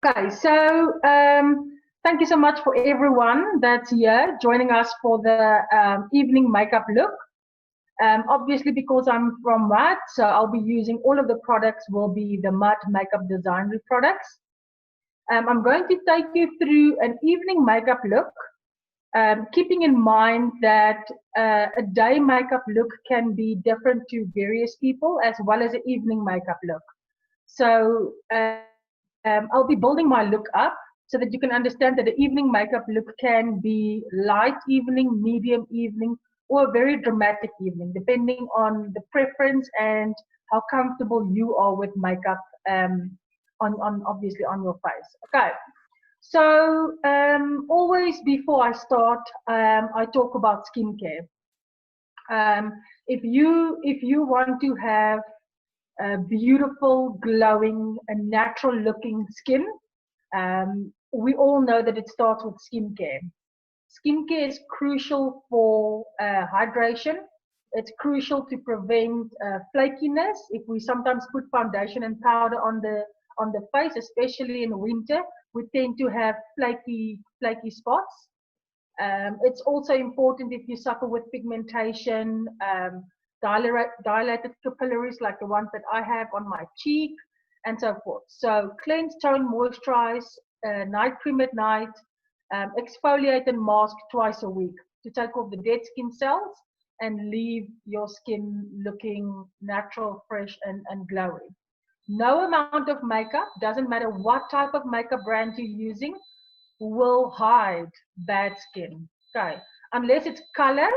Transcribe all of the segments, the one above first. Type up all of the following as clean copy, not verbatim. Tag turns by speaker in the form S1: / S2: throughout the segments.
S1: Okay, so thank you so much for everyone that's here joining us for the evening makeup look. Obviously, because I'm from MUD, so I'll be using all of the products will be the MUD Makeup Designery products. I'm going to take you through an evening makeup look, keeping in mind that a day makeup look can be different to various people as well as an evening makeup look. So I'll be building my look up so that you can understand that the evening makeup look can be light evening, medium evening, or a very dramatic evening, depending on the preference and how comfortable you are with makeup on obviously on your face. Okay. So always before I start, I talk about skincare. If you want to have a beautiful, glowing, and natural looking skin, we all know that it starts with skincare. Skincare is crucial for hydration. It's crucial to prevent flakiness. If we sometimes put foundation and powder on the face, especially in winter, we tend to have flaky spots. It's also important if you suffer with pigmentation, dilated capillaries like the ones that I have on my cheek, and so forth. So cleanse, tone, moisturize, night cream at night, exfoliate and mask twice a week to take off the dead skin cells and leave your skin looking natural, fresh, and glowy. No amount of makeup, doesn't matter what type of makeup brand you're using, will hide bad skin. Okay. Unless it's color,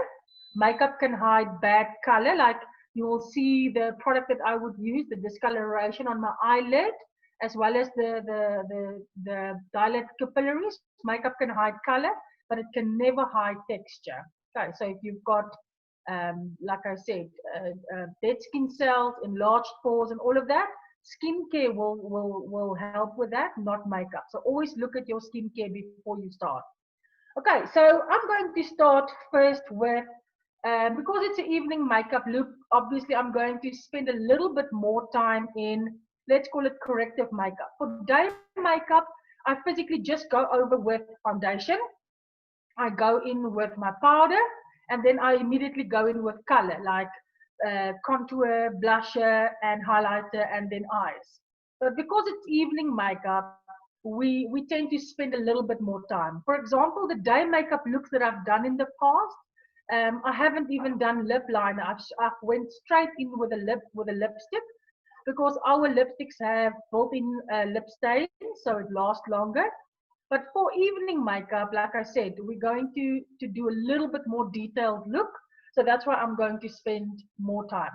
S1: makeup can hide bad color. Like you will see the product that I would use, the discoloration on my eyelid, as well as the dilated capillaries. Makeup can hide color, but it can never hide texture. Okay. So if you've got like I said, dead skin cells, enlarged pores, and all of that, skincare will help with that, not makeup. So always look at your skincare before you start. Okay, so I'm going to start first with, because it's an evening makeup look, obviously I'm going to spend a little bit more time in, let's call it corrective makeup. For day makeup, I physically just go over with foundation. I go in with my powder, and then I immediately go in with color, like contour, blusher, and highlighter, and then eyes. But because it's evening makeup, we tend to spend a little bit more time. For example, the day makeup looks that I've done in the past, I haven't even done lip liner. I've went straight in with a lipstick because our lipsticks have built-in lip stain, so it lasts longer. But for evening makeup, like I said, we're going to do a little bit more detailed look. So that's why I'm going to spend more time.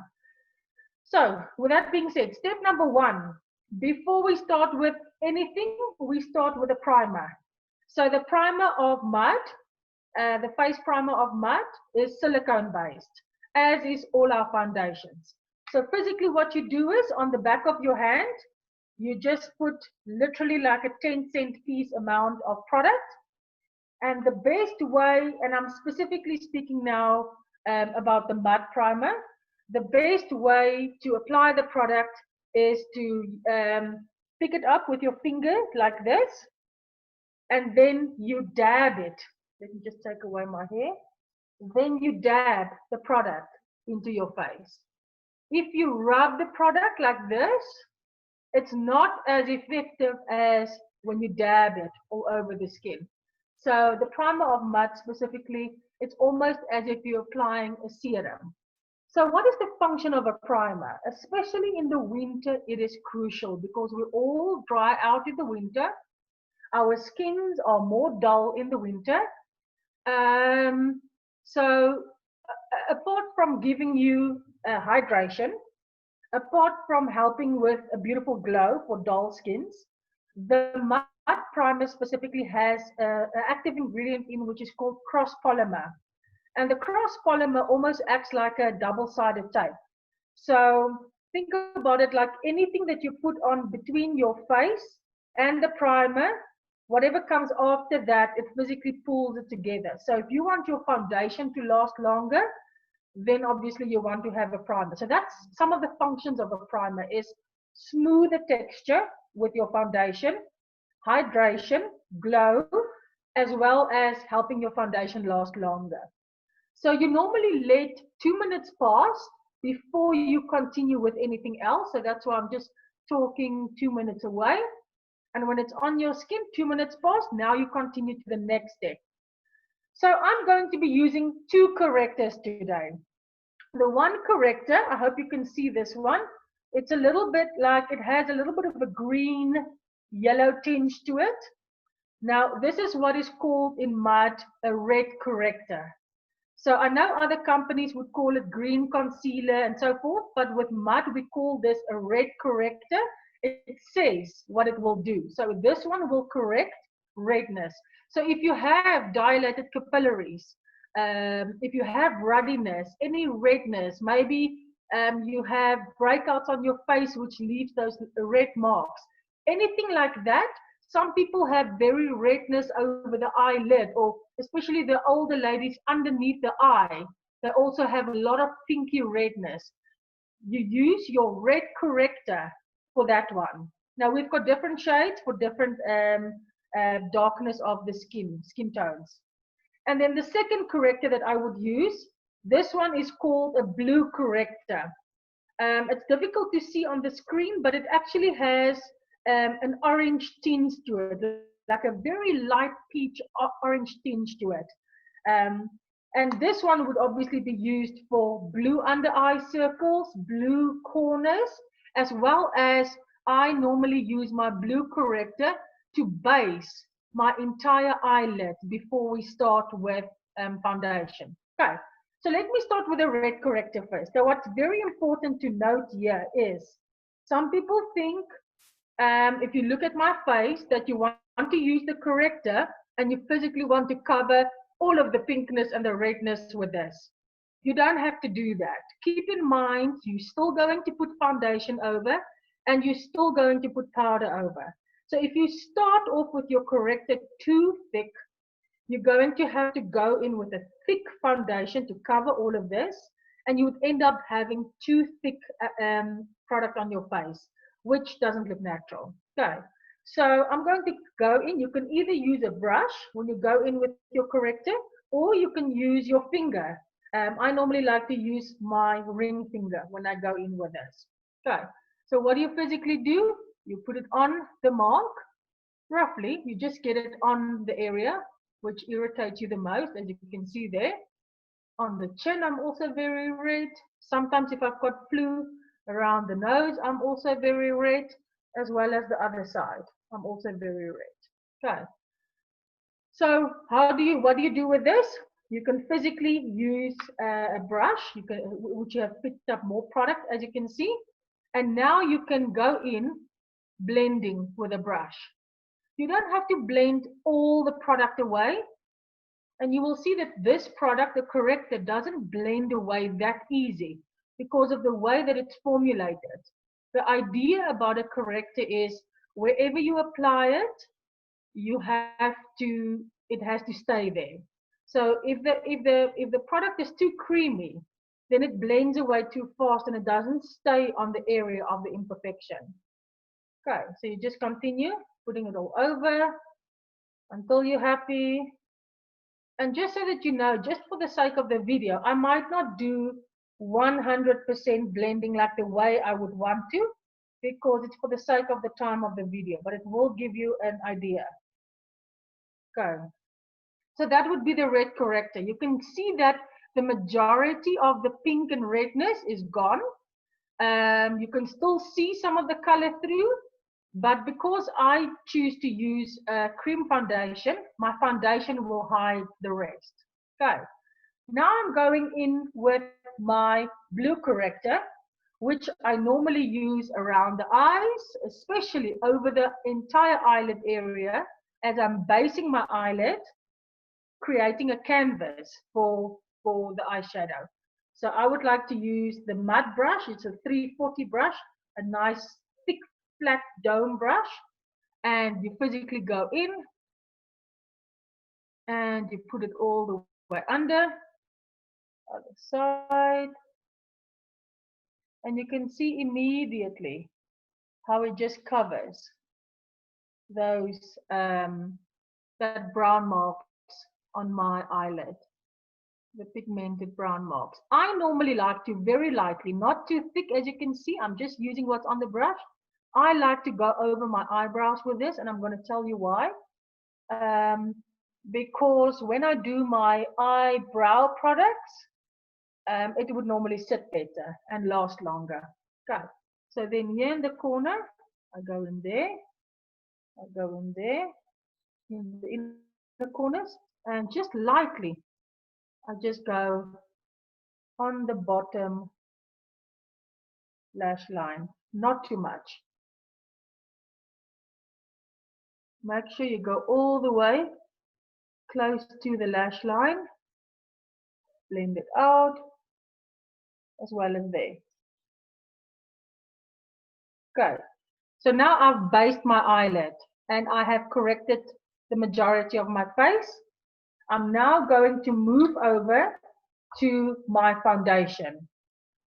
S1: So with that being said, step number one, before we start with anything, we start with a primer. So the primer of MUD, the face primer of MUD is silicone based, as is all our foundations. So physically what you do is on the back of your hand, you just put literally like a 10-cent piece amount of product. And the best way, and I'm specifically speaking now about the MUD primer, the best way to apply the product is to pick it up with your finger like this, and then you dab it. Let me just take away my hair. Then you dab the product into your face. If you rub the product like this, it's not as effective as when you dab it all over the skin. So the primer of MUD specifically, it's almost as if you're applying a serum. So what is the function of a primer? Especially in the winter, it is crucial because we all dry out in the winter. Our skins are more dull in the winter. So apart from giving you hydration, apart from helping with a beautiful glow for dull skins, the MUD primer specifically has an active ingredient in which is called cross polymer. And the cross polymer almost acts like a double-sided tape. So think about it like anything that you put on between your face and the primer, whatever comes after that, it physically pulls it together. So if you want your foundation to last longer, then obviously you want to have a primer. So that's some of the functions of a primer is smooth the texture with your foundation, hydration, glow, as well as helping your foundation last longer. So you normally let 2 minutes pass before you continue with anything else. So that's why I'm just talking 2 minutes away. And when it's on your skin, 2 minutes pass, now you continue to the next step. So I'm going to be using two correctors today. The one corrector, I hope you can see this one. It's a little bit like, it has a little bit of a green yellow tinge to it. Now, this is what is called in mud a red corrector. So I know other companies would call it green concealer and so forth, but with mud, we call this a red corrector. It says what it will do. So this one will correct redness. So if you have dilated capillaries, if you have ruddiness, any redness, maybe you have breakouts on your face which leaves those red marks, anything like that. Some people have very redness over the eyelid, or especially the older ladies underneath the eye. They also have a lot of pinky redness. You use your red corrector for that one. Now we've got different shades for different darkness of the skin tones. And then the second corrector that I would use, this one is called a blue corrector. It's difficult to see on the screen, but it actually has an orange tinge to it, like a very light peach orange tinge to it. And this one would obviously be used for blue under eye circles, blue corners, as well as I normally use my blue corrector to base my entire eyelid before we start with foundation. Okay, so let me start with the red corrector first. So what's very important to note here is some people think if you look at my face that you want to use the corrector and you physically want to cover all of the pinkness and the redness with this. You don't have to do that. Keep in mind, you're still going to put foundation over and you're still going to put powder over. So if you start off with your corrector too thick, you're going to have to go in with a thick foundation to cover all of this, and you would end up having too thick product on your face, which doesn't look natural. Okay, so I'm going to go in. You can either use a brush when you go in with your corrector, or you can use your finger. I normally like to use my ring finger when I go in with this. Okay, so what do you physically do? You put it on the mark, roughly. You just get it on the area which irritates you the most, as you can see there. On the chin, I'm also very red. Sometimes if I've got flu around the nose, I'm also very red, as well as the other side. I'm also very red. Okay. So what do you do with this? You can physically use a brush, which you have picked up more product, as you can see. And now you can go in blending with a brush. You don't have to blend all the product away. And you will see that this product, the corrector, doesn't blend away that easy because of the way that it's formulated. The idea about a corrector is wherever you apply it, it has to stay there. So if the product is too creamy, then it blends away too fast and it doesn't stay on the area of the imperfection. Okay, so you just continue putting it all over until you're happy. And just so that you know, just for the sake of the video, I might not do 100% blending like the way I would want to, because it's for the sake of the time of the video, but it will give you an idea. Okay. So that would be the red corrector. You can see that the majority of the pink and redness is gone. You can still see some of the color through, but because I choose to use a cream foundation, my foundation will hide the rest. Okay, now I'm going in with my blue corrector, which I normally use around the eyes, especially over the entire eyelid area, as I'm basing my eyelid, creating a canvas for the eyeshadow. So I would like to use the mud brush. It's a 340 brush, a nice thick flat dome brush, and you physically go in and you put it all the way under, other side, and you can see immediately how it just covers those that brown marks on my eyelid, the pigmented brown marks. I normally like to very lightly, not too thick as you can see. I'm just using what's on the brush. I like to go over my eyebrows with this, and I'm going to tell you why. Because when I do my eyebrow products, it would normally sit better and last longer. Okay, so then here in the corner, I go in there, I go in there, in the inner corners, and just lightly, I just go on the bottom lash line, not too much. Make sure you go all the way close to the lash line, blend it out, as well as there. Okay, so now I've based my eyelid and I have corrected the majority of my face. I'm now going to move over to my foundation.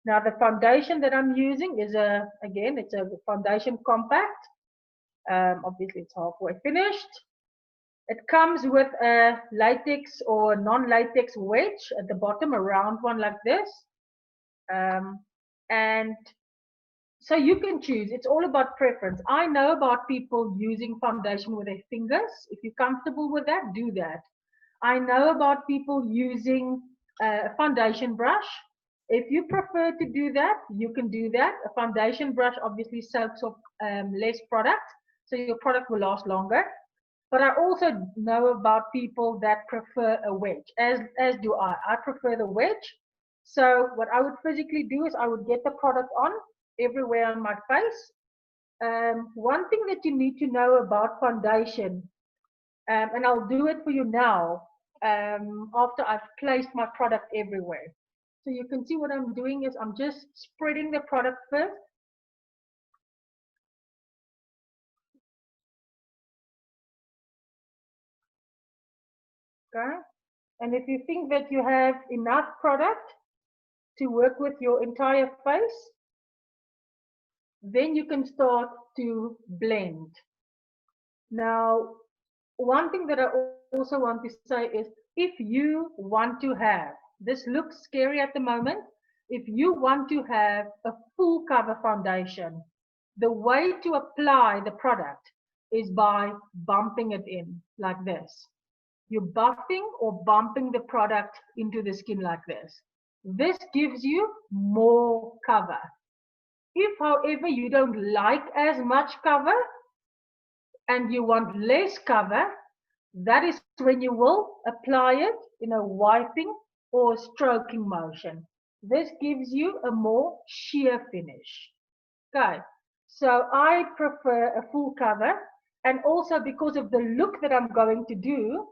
S1: Now the foundation that I'm using is again, it's a foundation compact. Obviously it's halfway finished. It comes with a latex or non-latex wedge at the bottom, a round one like this. And so you can choose. It's all about preference. I know about people using foundation with their fingers. If you're comfortable with that, do that. I know about people using a foundation brush. If you prefer to do that, you can do that. A foundation brush obviously soaks up less product, so your product will last longer. But I also know about people that prefer a wedge, as do I. I prefer the wedge. So what I would physically do is I would get the product on everywhere on my face. One thing that you need to know about foundation, and I'll do it for you now, after I've placed my product everywhere. So you can see what I'm doing is I'm just spreading the product first. Okay. And if you think that you have enough product to work with your entire face, then you can start to blend. Now, one thing that I also want to say is if you want to have, this looks scary at the moment, if you want to have a full cover foundation, the way to apply the product is by bumping it in like this. You're buffing or bumping the product into the skin like this. This gives you more cover. If, however, you don't like as much cover and you want less cover, that is when you will apply it in a wiping or stroking motion. This gives you a more sheer finish. Okay, so I prefer a full cover, and also because of the look that I'm going to do,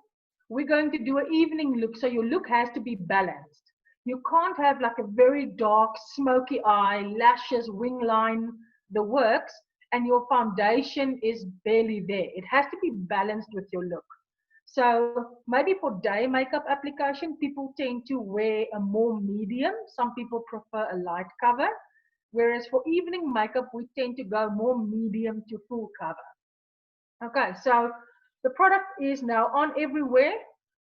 S1: we're going to do an evening look, so your look has to be balanced. You can't have like a very dark, smoky eye, lashes, wing line, the works, and your foundation is barely there. It has to be balanced with your look. So maybe for day makeup application, people tend to wear a more medium. Some people prefer a light cover. Whereas for evening makeup, we tend to go more medium to full cover. Okay, so the product is now on everywhere.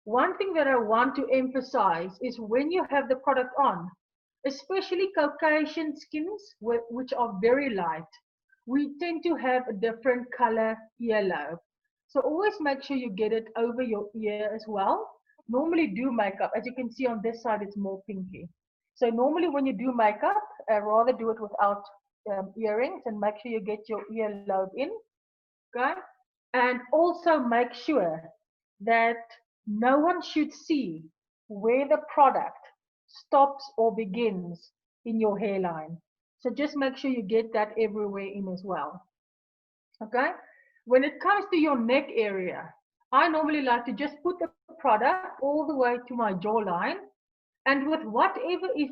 S1: One thing that I want to emphasize is when you have the product on, especially Caucasian skins, which are very light, we tend to have a different color earlobe. So always make sure you get it over your ear as well. Normally do makeup, as you can see on this side, it's more pinky. So normally when you do makeup, rather do it without earrings and make sure you get your earlobe in, okay? And also make sure that no one should see where the product stops or begins in your hairline. So just make sure you get that everywhere in as well. Okay? When it comes to your neck area, I normally like to just put the product all the way to my jawline, and with whatever is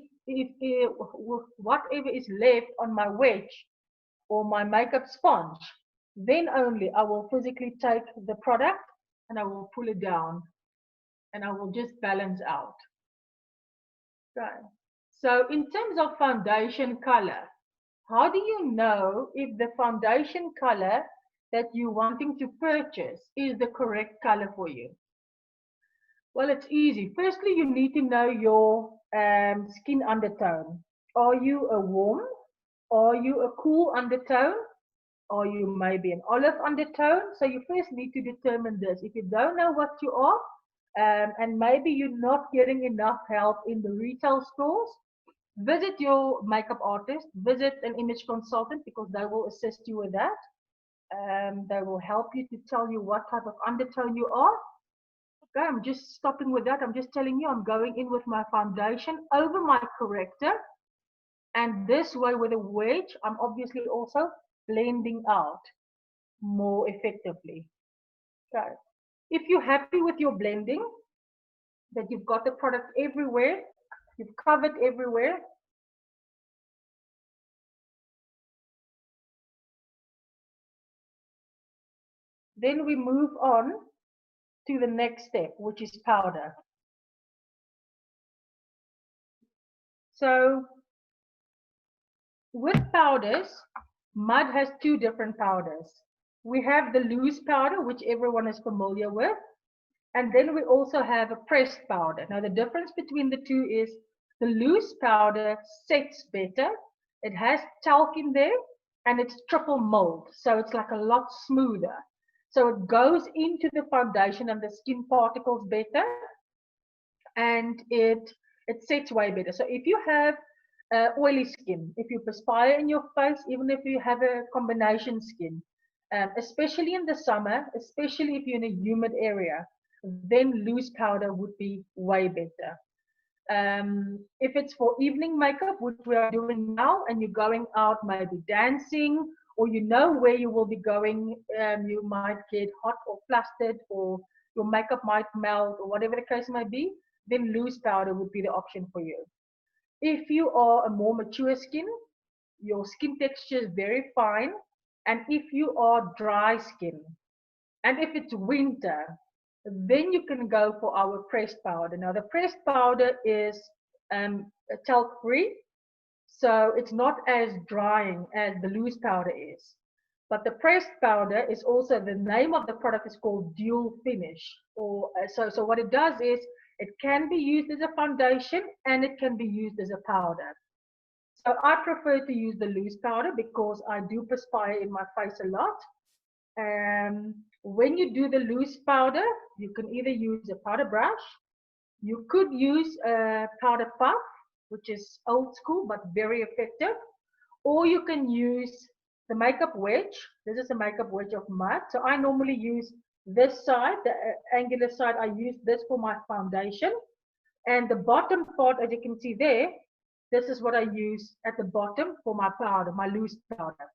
S1: left on my wedge or my makeup sponge, then only I will physically take the product and I will pull it down and I will just balance out. Okay. So in terms of foundation color, how do you know if the foundation color that you're wanting to purchase is the correct color for you? Well, it's easy. Firstly, you need to know your skin undertone. Are you a warm? Are you a cool undertone? Or you may be an olive undertone. So you first need to determine this. If you don't know what you are, and maybe you're not getting enough help in the retail stores, visit your makeup artist, visit an image consultant because they will assist you with that. They will help you to tell you what type of undertone you are. Okay, I'm just stopping with that. I'm just telling you I'm going in with my foundation over my corrector. And this way with a wedge, I'm obviously also blending out more effectively. Okay. If you're happy with your blending, that you've got the product everywhere, you've covered everywhere, then we move on to the next step, which is powder. So with powders, MUD has two different powders. We have the loose powder, which everyone is familiar with, and then we also have a pressed powder. Now the difference between the two is the loose powder sets better. It has talc in there and it's triple mold. So it's like a lot smoother. So it goes into the foundation and the skin particles better and it sets way better. So if you have oily skin, if you perspire in your face, even if you have a combination skin, especially in the summer, especially if you're in a humid area, then loose powder would be way better. If it's for evening makeup, which we are doing now, and you're going out maybe dancing, or you know where you will be going, you might get hot or flustered, or your makeup might melt, or whatever the case may be, then loose powder would be the option for you. If you are a more mature skin, your skin texture is very fine, and if you are dry skin, and if it's winter, then you can go for our pressed powder. Now, the pressed powder is talc free, so it's not as drying as the loose powder is. But the pressed powder is also, the name of the product is called dual finish. Or so what it does is it can be used as a foundation and it can be used as a powder. So I prefer to use the loose powder because I do perspire in my face a lot. When you do the loose powder, you can either use a powder brush, you could use a powder puff, which is old school but very effective, or you can use the makeup wedge. This is a makeup wedge of MUD. So I normally use this side, the angular side, I use this for my foundation. And the bottom part, as you can see there, this is what I use at the bottom for my powder, my loose powder.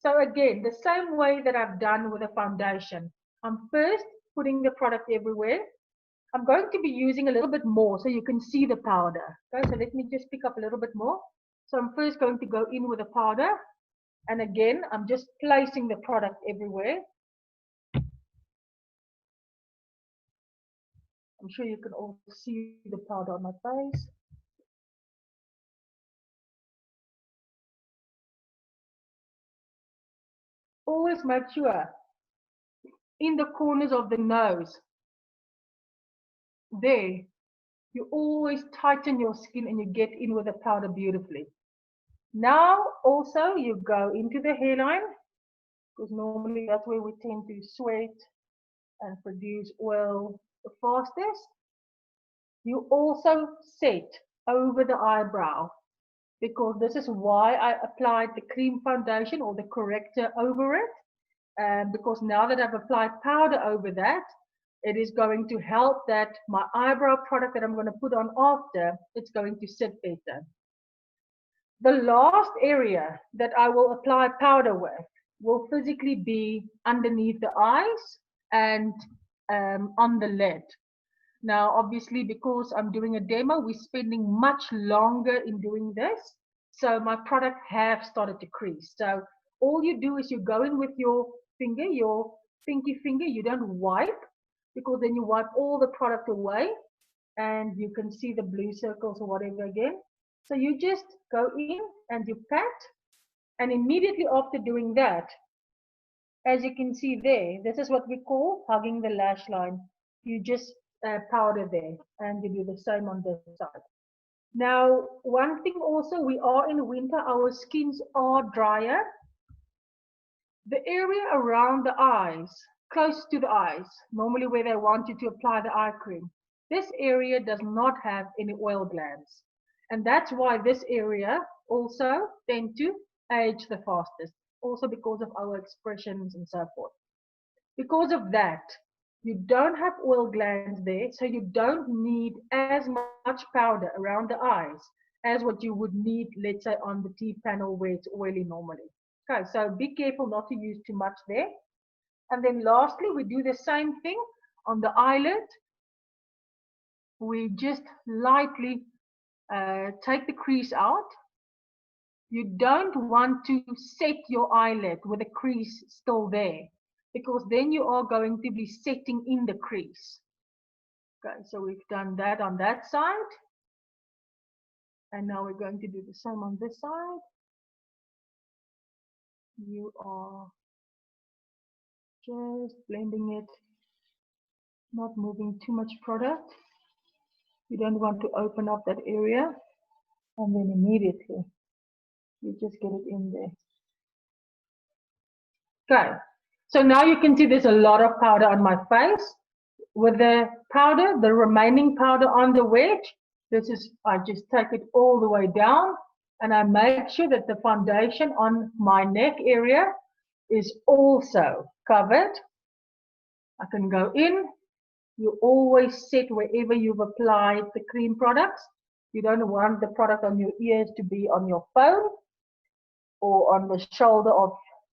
S1: So again, the same way that I've done with a foundation, I'm first putting the product everywhere. I'm going to be using a little bit more so you can see the powder. Okay, so let me just pick up a little bit more. So I'm first going to go in with the powder. And again, I'm just placing the product everywhere. I'm sure you can all see the powder on my face. Always make sure in the corners of the nose, there, you always tighten your skin and you get in with the powder beautifully. Now also you go into the hairline, because normally that's where we tend to sweat and produce oil the fastest. You also set over the eyebrow, because this is why I applied the cream foundation or the corrector over it. Because now that I've applied powder over that, it is going to help that my eyebrow product that I'm going to put on after, it's going to sit better. The last area that I will apply powder with will physically be underneath the eyes and on the lid. Now, obviously, because I'm doing a demo, we're spending much longer in doing this. So my product have started to crease. So all you do is you go in with your finger, your pinky finger. You don't wipe, because then you wipe all the product away and you can see the blue circles or whatever again. So you just go in and you pat, and immediately after doing that, as you can see there, this is what we call hugging the lash line. You just powder there, and you do the same on this side. Now, one thing also, we are in winter, our skins are drier. The area around the eyes, close to the eyes, normally where they want you to apply the eye cream, this area does not have any oil glands. And that's why this area also tend to age the fastest, also because of our expressions and so forth. Because of that, you don't have oil glands there, so you don't need as much powder around the eyes as what you would need, let's say, on the T panel where it's oily normally. Okay, so be careful not to use too much there. And then lastly, we do the same thing on the eyelid. We just lightly take the crease out. You don't want to set your eyelid with the crease still there, because then you are going to be setting in the crease. Okay, so we've done that on that side. And now we're going to do the same on this side. You are just blending it, not moving too much product. You don't want to open up that area, and then immediately you just get it in there. Okay, so now you can see there's a lot of powder on my face. With the powder, the remaining powder on the wedge, I just take it all the way down, and I make sure that the foundation on my neck area is also covered. I can go in. You always set wherever you've applied the cream products. You don't want the product on your ears to be on your phone or on the shoulder of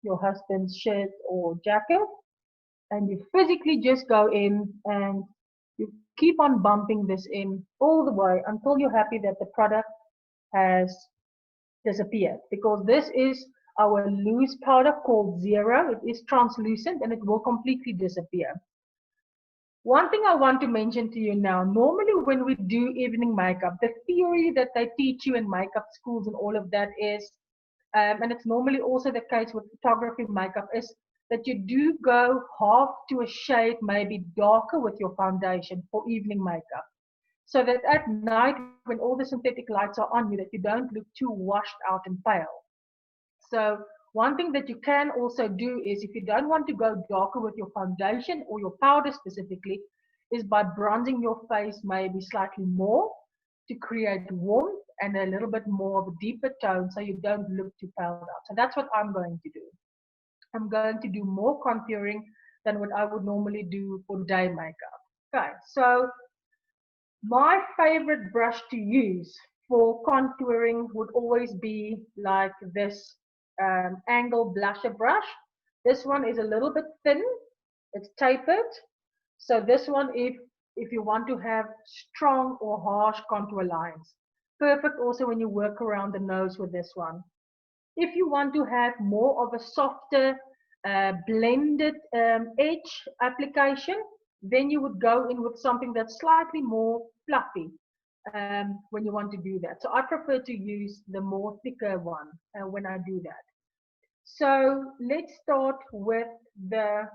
S1: your husband's shirt or jacket. And you physically just go in and you keep on bumping this in all the way until you're happy that the product has disappeared. Because this is our loose powder called Zero. It is translucent and it will completely disappear. One thing I want to mention to you now, normally when we do evening makeup, the theory that they teach you in makeup schools and all of that is, and it's normally also the case with photography makeup, is that you do go half to a shade, maybe darker with your foundation for evening makeup. So that at night, when all the synthetic lights are on you, that you don't look too washed out and pale. So one thing that you can also do is, if you don't want to go darker with your foundation or your powder specifically, is by bronzing your face maybe slightly more to create warmth and a little bit more of a deeper tone so you don't look too pale out. So that's what I'm going to do. I'm going to do more contouring than what I would normally do for day makeup. Okay, so my favorite brush to use for contouring would always be like this angle blusher brush. This one is a little bit thin, it's tapered. So this one, if you want to have strong or harsh contour lines, perfect also when you work around the nose with this one. If you want to have more of a softer blended edge application, then you would go in with something that's slightly more fluffy when you want to do that. So I prefer to use the more thicker one when I do that. So let's start with the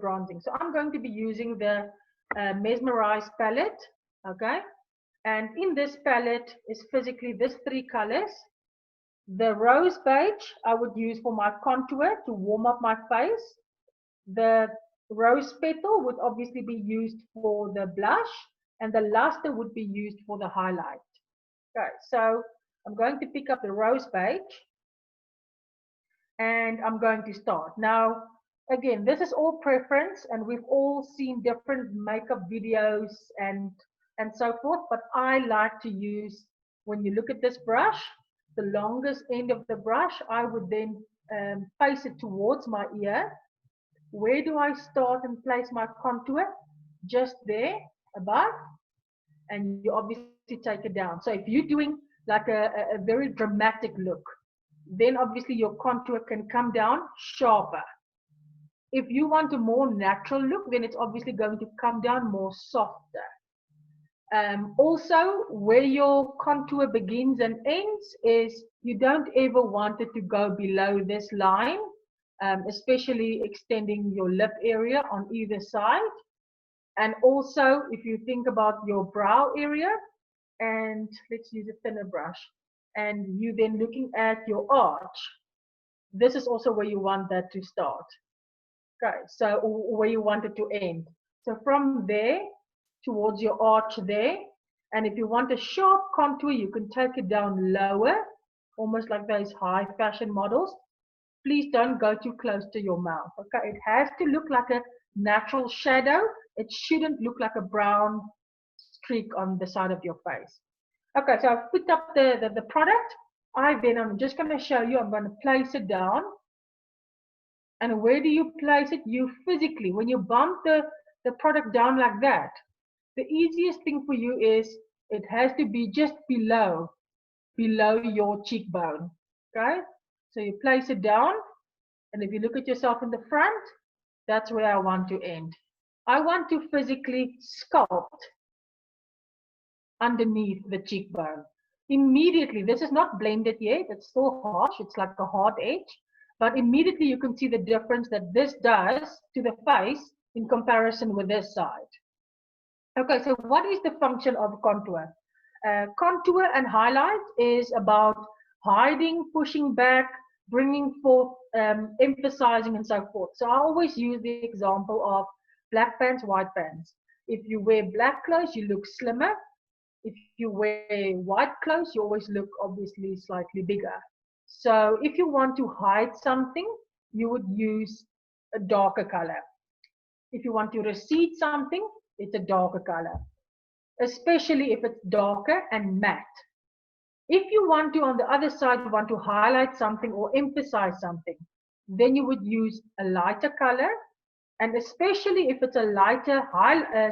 S1: bronzing. So I'm going to be using the Mesmerize palette, okay? And in this palette is physically this 3 colors. The rose beige I would use for my contour to warm up my face. The rose petal would obviously be used for the blush, and the luster would be used for the highlight. Okay, so I'm going to pick up the rose beige and I'm going to start. Now, again, this is all preference, and we've all seen different makeup videos and so forth, but I like to use, when you look at this brush, the longest end of the brush, I would then face it towards my ear. Where do I start and place my contour? Just there, above, and you obviously take it down. So if you're doing like a very dramatic look, then obviously your contour can come down sharper. If you want a more natural look, then it's obviously going to come down more softer. Also, where your contour begins and ends is, you don't ever want it to go below this line. especially extending your lip area on either side. And also, if you think about your brow area, and let's use a thinner brush, and you then looking at your arch, this is also where you want that to start. Okay, so where you want it to end. So from there towards your arch there, and if you want a sharp contour, you can take it down lower, almost like those high fashion models. Please don't go too close to your mouth. Okay, it has to look like a natural shadow. It shouldn't look like a brown streak on the side of your face. Okay, so I've put up the product. I'm just going to show you, I'm going to place it down. And where do you place it? You physically, when you bump the product down like that, the easiest thing for you is it has to be just below your cheekbone. Okay, so you place it down, and if you look at yourself in the front, that's where I want to end. I want to physically sculpt underneath the cheekbone. Immediately, this is not blended yet, it's still harsh, it's like a hard edge, but immediately you can see the difference that this does to the face in comparison with this side. Okay, so what is the function of contour? Contour and highlight is about hiding, pushing back, bringing forth, emphasizing, and so forth. So I always use the example of black pants, white pants. If you wear black clothes, you look slimmer. If you wear white clothes, you always look obviously slightly bigger. So if you want to hide something, you would use a darker color. If you want to recede something, it's a darker color, especially if it's darker and matte. If you want to, on the other side, you want to highlight something or emphasize something, then you would use a lighter color. And especially if it's a lighter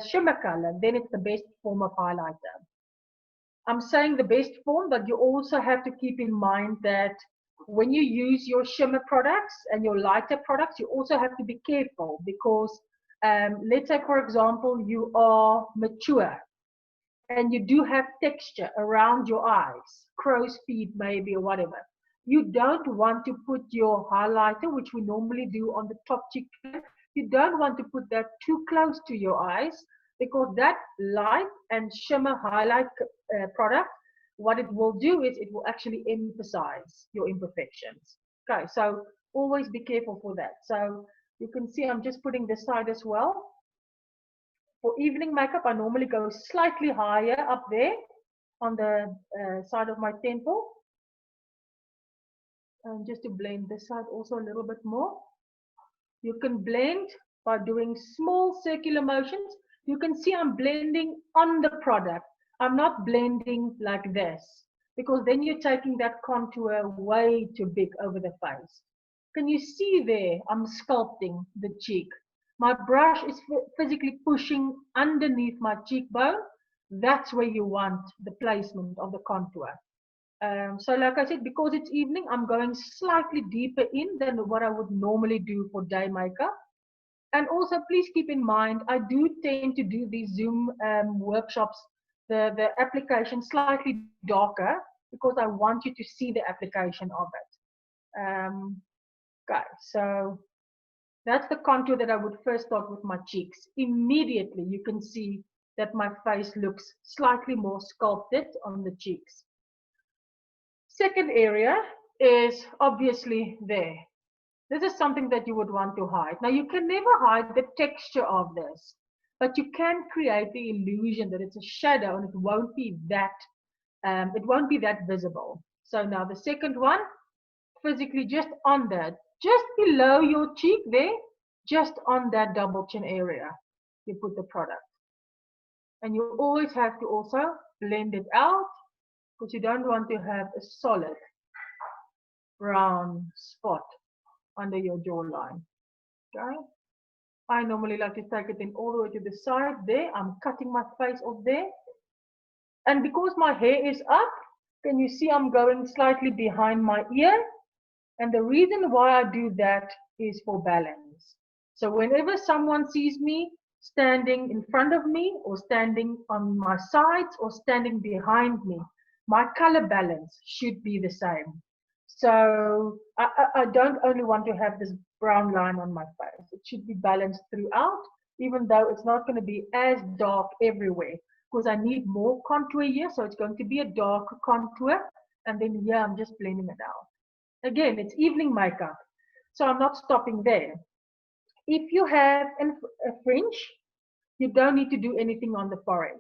S1: shimmer color, then it's the best form of highlighter. I'm saying the best form, but you also have to keep in mind that when you use your shimmer products and your lighter products, you also have to be careful because let's say, for example, you are mature and you do have texture around your eyes, crow's feet maybe or whatever. You don't want to put your highlighter, which we normally do on the top cheek, you don't want to put that too close to your eyes because that light and shimmer highlight product, what it will do is it will actually emphasize your imperfections. Okay, so always be careful for that. So you can see I'm just putting this side as well. For evening makeup, I normally go slightly higher up there on the side of my temple. And just to blend this side also a little bit more. You can blend by doing small circular motions. You can see I'm blending on the product. I'm not blending like this because then you're taking that contour way too big over the face. Can you see there? I'm sculpting the cheek. My brush is physically pushing underneath my cheekbone. That's where you want the placement of the contour. So like I said, because it's evening, I'm going slightly deeper in than what I would normally do for day makeup. And also, please keep in mind, I do tend to do these Zoom workshops, the application slightly darker because I want you to see the application of it. Okay, so that's the contour that I would first start with my cheeks. Immediately, you can see that my face looks slightly more sculpted on the cheeks. Second area is obviously there. This is something that you would want to hide. Now, you can never hide the texture of this, but you can create the illusion that it's a shadow and it won't be that visible. So now the second one, physically just on that, just below your cheek there, just on that double chin area, you put the product. And you always have to also blend it out because you don't want to have a solid brown spot under your jawline. Okay, I normally like to take it in all the way to the side there. I'm cutting my face off there, and because my hair is up, can you see I'm going slightly behind my ear? And the reason why I do that is for balance. So whenever someone sees me standing in front of me or standing on my sides or standing behind me, my color balance should be the same. So I don't only want to have this brown line on my face. It should be balanced throughout, even though it's not going to be as dark everywhere, because I need more contour here. So it's going to be a dark contour. And then here I'm just blending it out. Again, it's evening makeup. So I'm not stopping there. If you have a fringe, you don't need to do anything on the forehead.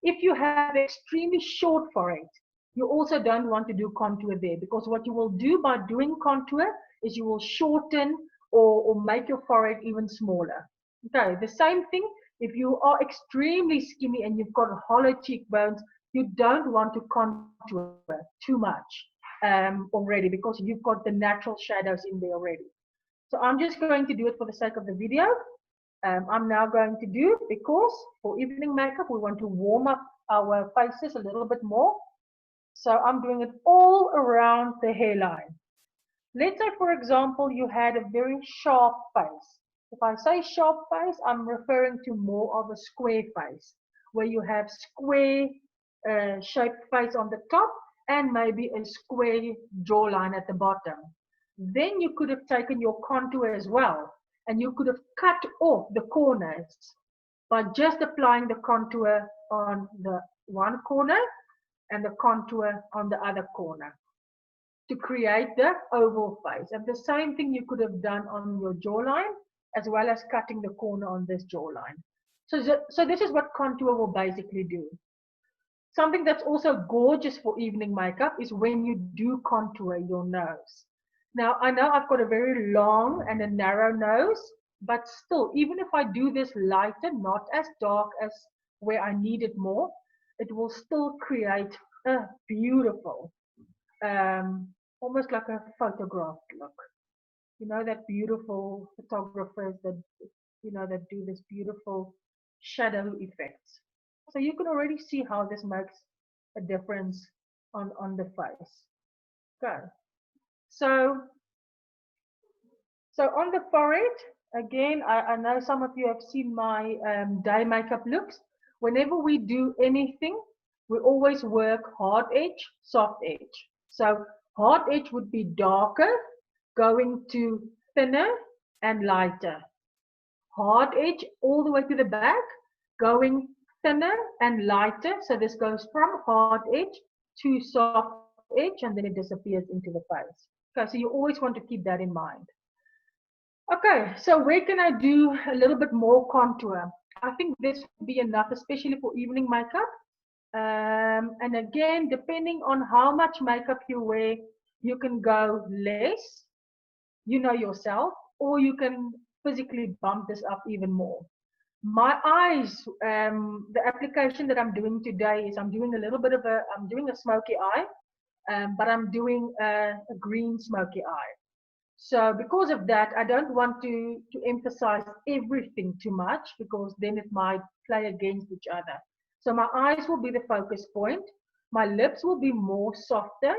S1: If you have extremely short forehead, you also don't want to do contour there, because what you will do by doing contour is you will shorten or make your forehead even smaller. Okay, the same thing if you are extremely skinny and you've got hollow cheekbones, you don't want to contour too much already, because you've got the natural shadows in there already. So I'm just going to do it for the sake of the video. I'm now going to do, because for evening makeup, we want to warm up our faces a little bit more. So I'm doing it all around the hairline. Let's say, for example, you had a very sharp face. If I say sharp face, I'm referring to more of a square face, where you have square shaped face on the top and maybe a square jawline at the bottom. Then you could have taken your contour as well, and you could have cut off the corners by just applying the contour on the one corner and the contour on the other corner to create the oval face. And the same thing you could have done on your jawline, as well as cutting the corner on this jawline. So this is what contour will basically do. Something that's also gorgeous for evening makeup is when you do contour your nose. Now, I know I've got a very long and a narrow nose, but still, even if I do this lighter, not as dark as where I need it more, it will still create a beautiful, almost like a photographed look. You know, that beautiful photographers that, that do this beautiful shadow effects. So you can already see how this makes a difference on the face. Okay. So on the forehead, again, I know some of you have seen my day makeup looks. Whenever we do anything, we always work hard edge, soft edge. So hard edge would be darker, going to thinner and lighter. Hard edge all the way to the back, going thinner and lighter. So this goes from hard edge to soft edge, and then it disappears into the face. Okay, so you always want to keep that in mind. Okay, so where can I do a little bit more contour? I think this would be enough, especially for evening makeup. And again, depending on how much makeup you wear, you can go less, you know yourself, or you can physically bump this up even more. My eyes, the application that I'm doing today is I'm doing a smoky eye, but I'm doing a green smoky eye. So because of that, I don't want to emphasize everything too much, because then it might play against each other. So my eyes will be the focus point. My lips will be more softer.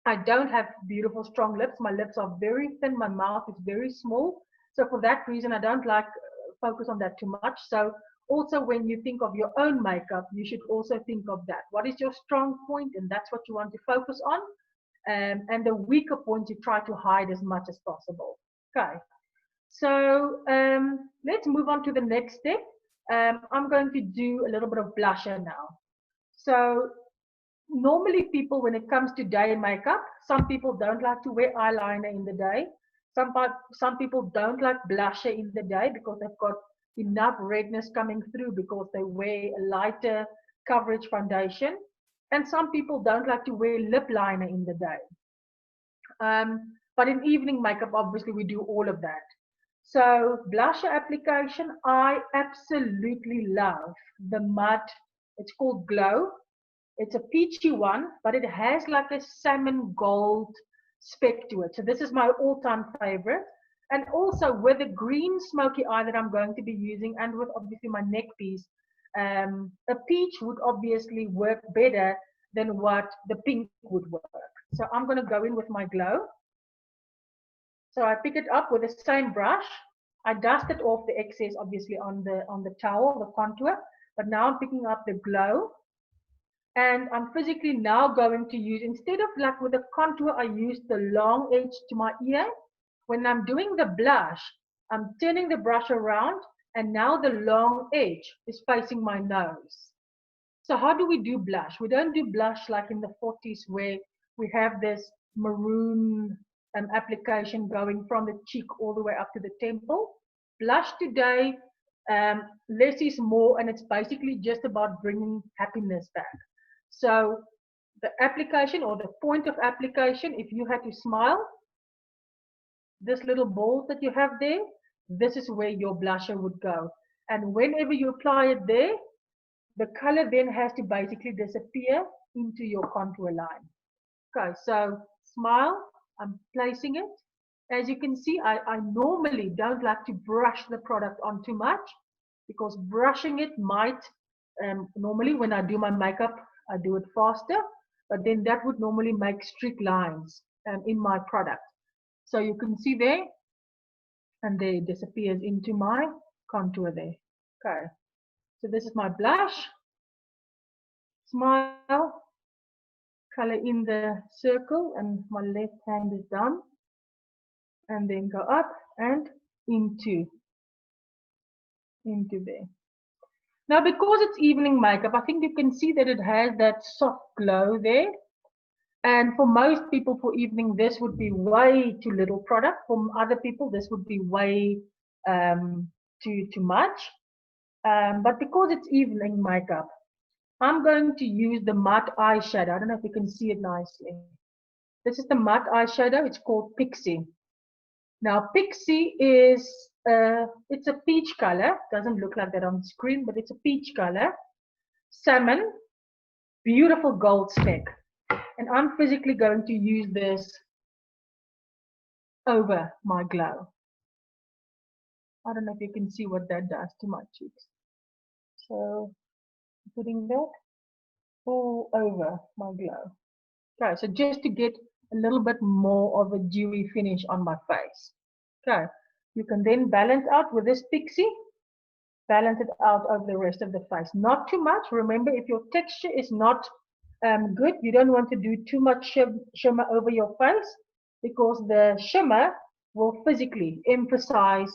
S1: I don't have beautiful strong lips. My lips are very thin. My mouth is very small. So for that reason, I don't like focus on that too much. So also when you think of your own makeup, you should also think of that. What is your strong point? And that's what you want to focus on. And the weaker points you try to hide as much as possible. Okay, so let's move on to the next step. I'm going to do a little bit of blusher now. So normally people, when it comes to day makeup, some people don't like to wear eyeliner in the day. Some people don't like blusher in the day because they've got enough redness coming through because they wear a lighter coverage foundation. And some people don't like to wear lip liner in the day. But in evening makeup, obviously, we do all of that. So blusher application, I absolutely love the MUD. It's called Glow. It's a peachy one, but it has like a salmon gold speck to it. So this is my all-time favorite. And also with the green smoky eye that I'm going to be using, and with obviously my neck piece, a peach would obviously work better than what the pink would work. So I'm going to go in with my Glow. So I pick it up with the same brush. I dusted off the excess obviously on the towel, the contour, but now I'm picking up the Glow. And I'm physically now going to use, instead of like with the contour, I use the long edge to my ear. When I'm doing the blush, I'm turning the brush around and now the long edge is facing my nose. So how do we do blush? We don't do blush like in the 40s where we have this maroon application going from the cheek all the way up to the temple. Blush today, less is more, and it's basically just about bringing happiness back. So the application or the point of application, if you had to smile, this little ball that you have there, this is where your blusher would go. And whenever you apply it there, the color then has to basically disappear into your contour line. Okay, so smile, I'm placing it. As you can see, I normally don't like to brush the product on too much because brushing it might, normally when I do my makeup, I do it faster, but then that would normally make streak lines in my product. So you can see there, and there it disappears into my contour there. Okay, so this is my blush. Smile, color in the circle, and my left hand is done. And then go up and into there. Now, because it's evening makeup, I think you can see that it has that soft glow there. And for most people for evening, this would be way too little product. For other people, this would be way too much. But because it's evening makeup, I'm going to use the matte eyeshadow. I don't know if you can see it nicely. This is the matte eyeshadow. It's called Pixie. Now, Pixie is, it's a peach color. Doesn't look like that on the screen, but it's a peach color. Salmon, beautiful gold speck. And I'm physically going to use this over my glow. I don't know if you can see what that does to my cheeks. So, putting that all over my glow. Okay, so just to get a little bit more of a dewy finish on my face. Okay, you can then balance out with this Pixie, balance it out over the rest of the face. Not too much. Remember, if your texture is not good, you don't want to do too much shimmer over your face because the shimmer will physically emphasize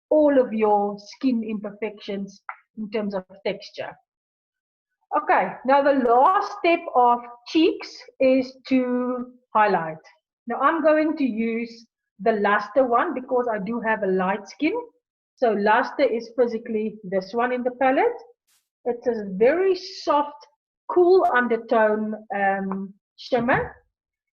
S1: all of your skin imperfections in terms of texture. Okay, now the last step of cheeks is to highlight. Now I'm going to use the luster one because I do have a light skin. So luster is physically this one in the palette. It's a very soft, cool undertone shimmer.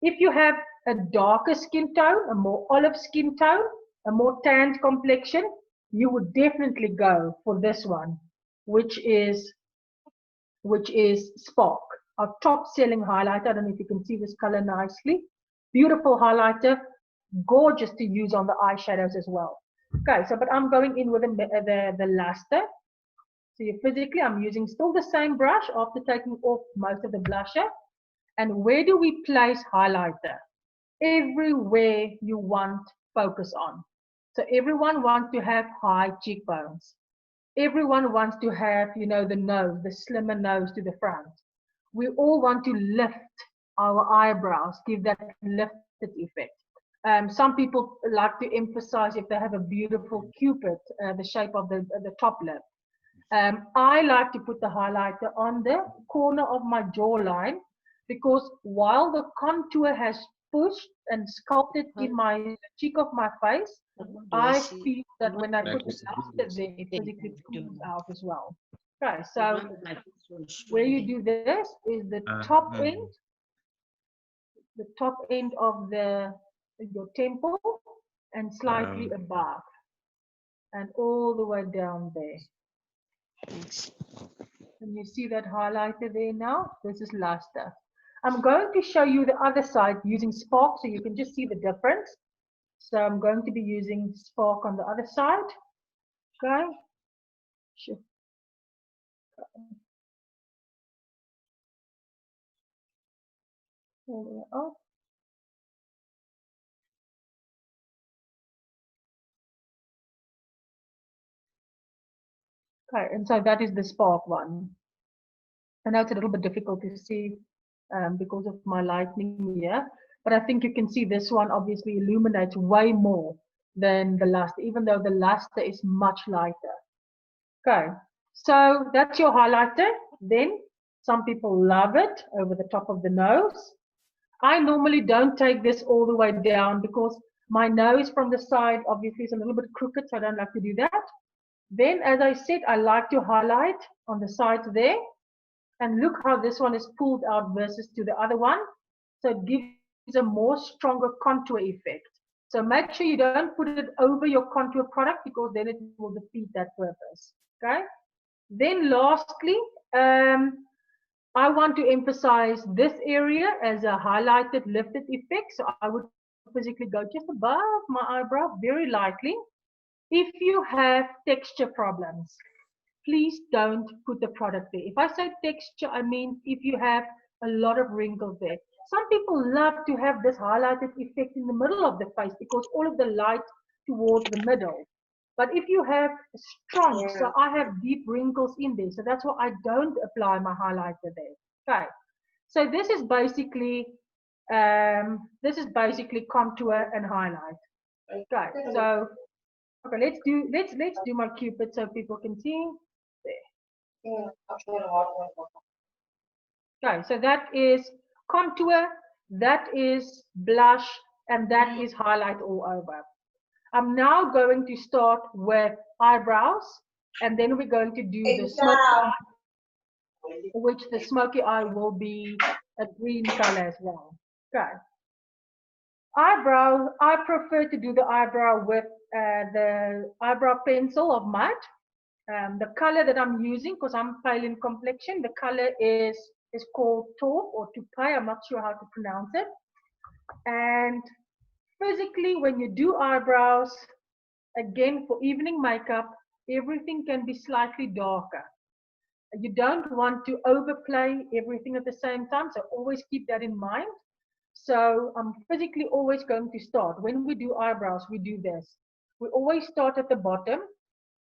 S1: If you have a darker skin tone, a more olive skin tone, a more tanned complexion, you would definitely go for this one, which is Spark, our top selling highlighter. I don't know if you can see this color nicely. Beautiful highlighter, gorgeous to use on the eyeshadows as well. Okay, so but I'm going in with the luster. So you physically, I'm using still the same brush after taking off most of the blusher. And where do we place highlighter? Everywhere you want focus on. So everyone wants to have high cheekbones. Everyone wants to have, you know, the nose, the slimmer nose to the front. We all want to lift our eyebrows, give that lifted effect. Some people like to emphasize if they have a beautiful cupid, the shape of the top lip. I like to put the highlighter on the corner of my jawline because while the contour has pushed and sculpted in my cheek of my face, I feel that when I put the luster there, it physically pulls out as well. Okay, so where you do this is the top end of your temple and slightly above and all the way down there.
S2: Thanks.
S1: And you see that highlighter there now? This is luster. I'm going to show you the other side using Spark so you can just see the difference. So I'm going to be using Spark on the other side. Okay. Sure. All the way up. Okay, and so that is the Spark one. I know it's a little bit difficult to see because of my lightning here, but I think you can see this one obviously illuminates way more than the luster, even though the luster is much lighter. Okay, so that's your highlighter. Then some people love it over the top of the nose. I normally don't take this all the way down because my nose from the side obviously is a little bit crooked, so I don't like to do that. Then, as I said, I like to highlight on the sides there. And look how this one is pulled out versus to the other one. So it gives a more stronger contour effect. So make sure you don't put it over your contour product because then it will defeat that purpose. Okay. Then lastly, I want to emphasize this area as a highlighted lifted effect. So I would physically go just above my eyebrow very lightly. If you have texture problems, please don't put the product there. If I say texture, I mean if you have a lot of wrinkles there. Some people love to have this highlighted effect in the middle of the face because all of the light towards the middle. But if you have strong, so I have deep wrinkles in there, so that's why I don't apply my highlighter there. Okay, so this is basically contour and highlight. Okay, so okay, let's do my cupid so people can see. There. Okay, so that is contour, that is blush, and that is highlight all over. I'm now going to start with eyebrows, and then we're going to do the smoky eye, which the smoky eye will be a green color as well. Okay. Eyebrow, I prefer to do the eyebrow with the eyebrow pencil of MUD. The color that I'm using, because I'm pale in complexion, the color is called taupe or toupee. I'm not sure how to pronounce it. And physically, when you do eyebrows, again, for evening makeup, everything can be slightly darker. You don't want to overplay everything at the same time, so always keep that in mind. So I'm physically always going to start. When we do eyebrows, we do this. We always start at the bottom.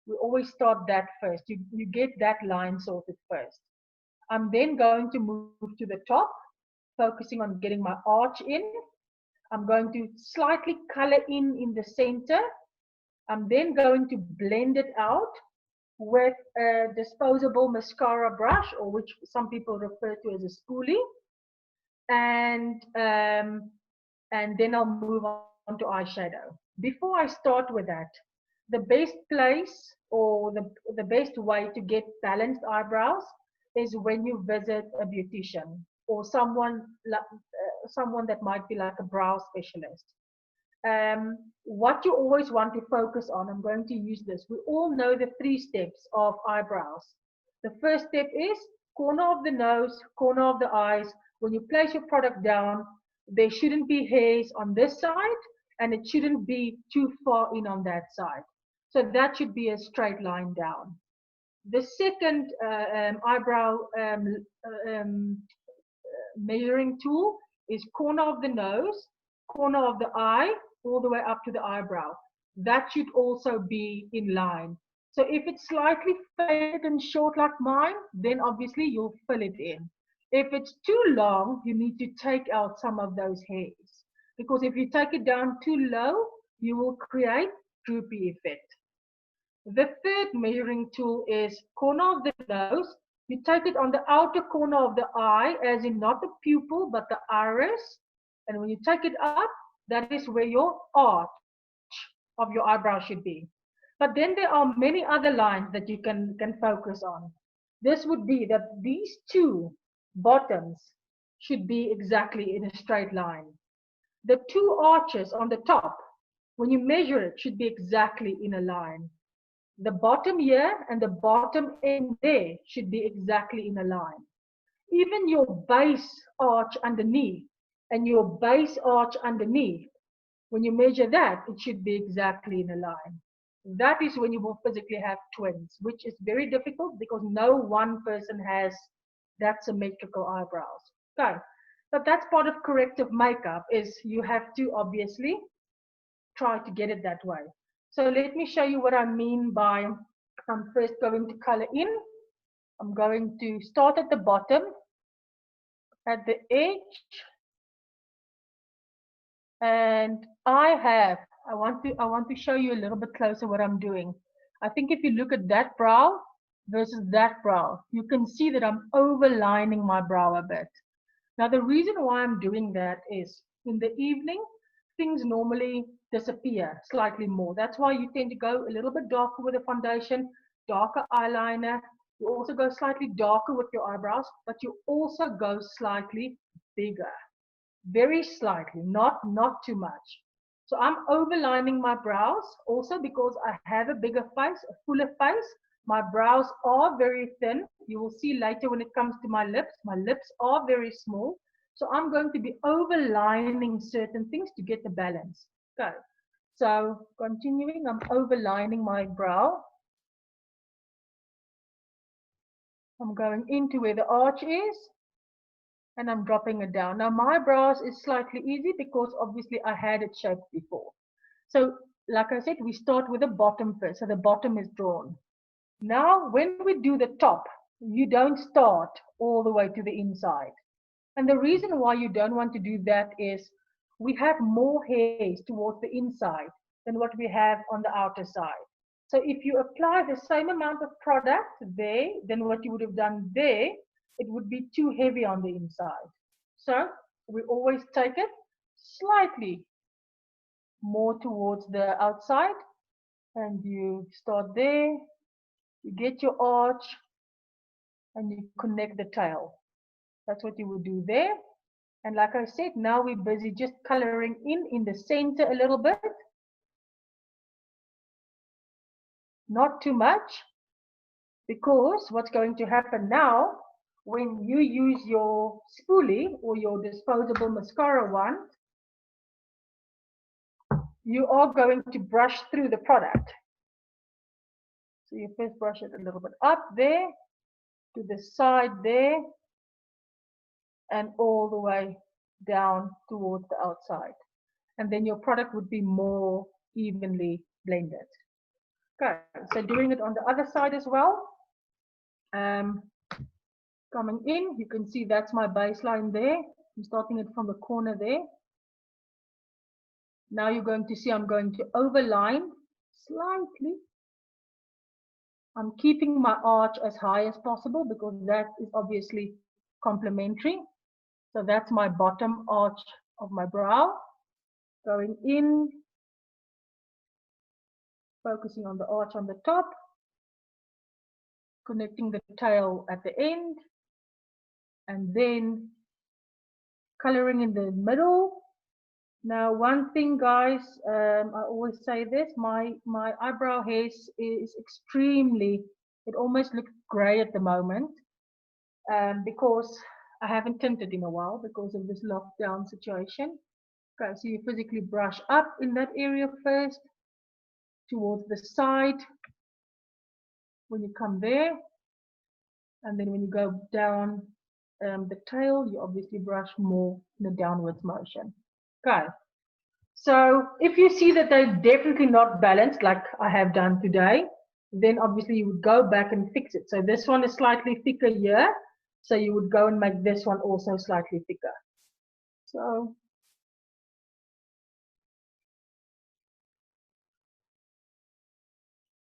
S1: We always start that first. You get that line sorted first. I'm then going to move to the top, focusing on getting my arch in. I'm going to slightly color in the center. I'm then going to blend it out with a disposable mascara brush, or which some people refer to as a spoolie. And then I'll move on to eyeshadow. Before I start with that, the best place or the best way to get balanced eyebrows is when you visit a beautician or someone that might be like a brow specialist. What you always want to focus on, I'm going to use this. We all know the 3 steps of eyebrows. The first step is corner of the nose, corner of the eyes. When you place your product down, there shouldn't be hairs on this side, and it shouldn't be too far in on that side. So that should be a straight line down. The second eyebrow measuring tool is corner of the nose, corner of the eye, all the way up to the eyebrow. That should also be in line. So if it's slightly faded and short like mine, then obviously you'll fill it in. If it's too long, you need to take out some of those hairs. Because if you take it down too low, you will create droopy effect. The third measuring tool is corner of the nose. You take it on the outer corner of the eye, as in not the pupil, but the iris. And when you take it up, that is where your arch of your eyebrow should be. But then there are many other lines that you can focus on. This would be that these 2 bottoms should be exactly in a straight line. The 2 arches on the top, when you measure it, should be exactly in a line. The bottom here and the bottom end there should be exactly in a line. Even your base arch underneath and your base arch underneath, when you measure that, it should be exactly in a line. That is when you will physically have twins, which is very difficult because no one person has that symmetrical eyebrows. Okay, but that's part of corrective makeup, is you have to obviously try to get it that way. So let me show you what I mean by I'm first going to color in. I'm going to start at the bottom, at the edge, and I want to show you a little bit closer what I'm doing. I think if you look at that brow versus that brow, you can see that I'm overlining my brow a bit. Now, the reason why I'm doing that is in the evening, things normally disappear slightly more. That's why you tend to go a little bit darker with the foundation, darker eyeliner. You also go slightly darker with your eyebrows, but you also go slightly bigger. Very slightly, not too much. So I'm overlining my brows also because I have a bigger face, a fuller face. My brows are very thin. You will see later when it comes to my lips are very small. So I'm going to be overlining certain things to get the balance. Okay, so continuing, I'm overlining my brow. I'm going into where the arch is, and I'm dropping it down. Now my brows is slightly easy because obviously I had it shaped before. So like I said, we start with the bottom first. So the bottom is drawn. Now when we do the top, you don't start all the way to the inside. And the reason why you don't want to do that is we have more hairs towards the inside than what we have on the outer side. So if you apply the same amount of product there than what you would have done there, it would be too heavy on the inside. So we always take it slightly more towards the outside, and you start there, you get your arch, and you connect the tail. That's what you would do there. And like I said, now we're busy just coloring in the center a little bit. Not too much, because what's going to happen now, when you use your spoolie or your disposable mascara wand, you are going to brush through the product. So you first brush it a little bit up there, to the side there, and all the way down towards the outside. And then your product would be more evenly blended. Okay, so doing it on the other side as well. Coming in, you can see that's my baseline there. I'm starting it from the corner there. Now you're going to see I'm going to overline slightly. I'm keeping my arch as high as possible because that is obviously complementary. So that's my bottom arch of my brow. Going in, focusing on the arch on the top, connecting the tail at the end, and then coloring in the middle. Now, one thing, guys, I always say this, my eyebrow hair is extremely, it almost looks gray at the moment because I haven't tinted in a while because of this lockdown situation. Okay, so you physically brush up in that area first, towards the side, when you come there, and then when you go down the tail, you obviously brush more in a downwards motion. Okay. So if you see that they're definitely not balanced like I have done today, then obviously you would go back and fix it. So this one is slightly thicker here. So you would go and make this one also slightly thicker. So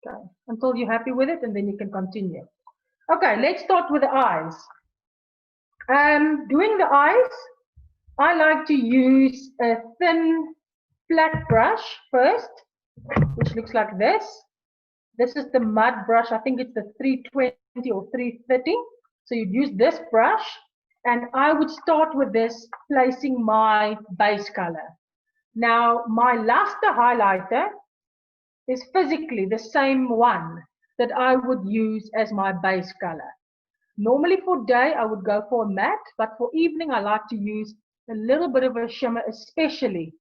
S1: okay, until you're happy with it, and then you can continue. Okay, let's start with the eyes. Doing the eyes, I like to use a thin flat brush first, which looks like this. This is the mud brush. I think it's the 320 or 330. So you'd use this brush, and I would start with this, placing my base color. Now, my luster highlighter is physically the same one that I would use as my base color. Normally for day, I would go for a matte, but for evening, I like to use a little bit of a shimmer, especially.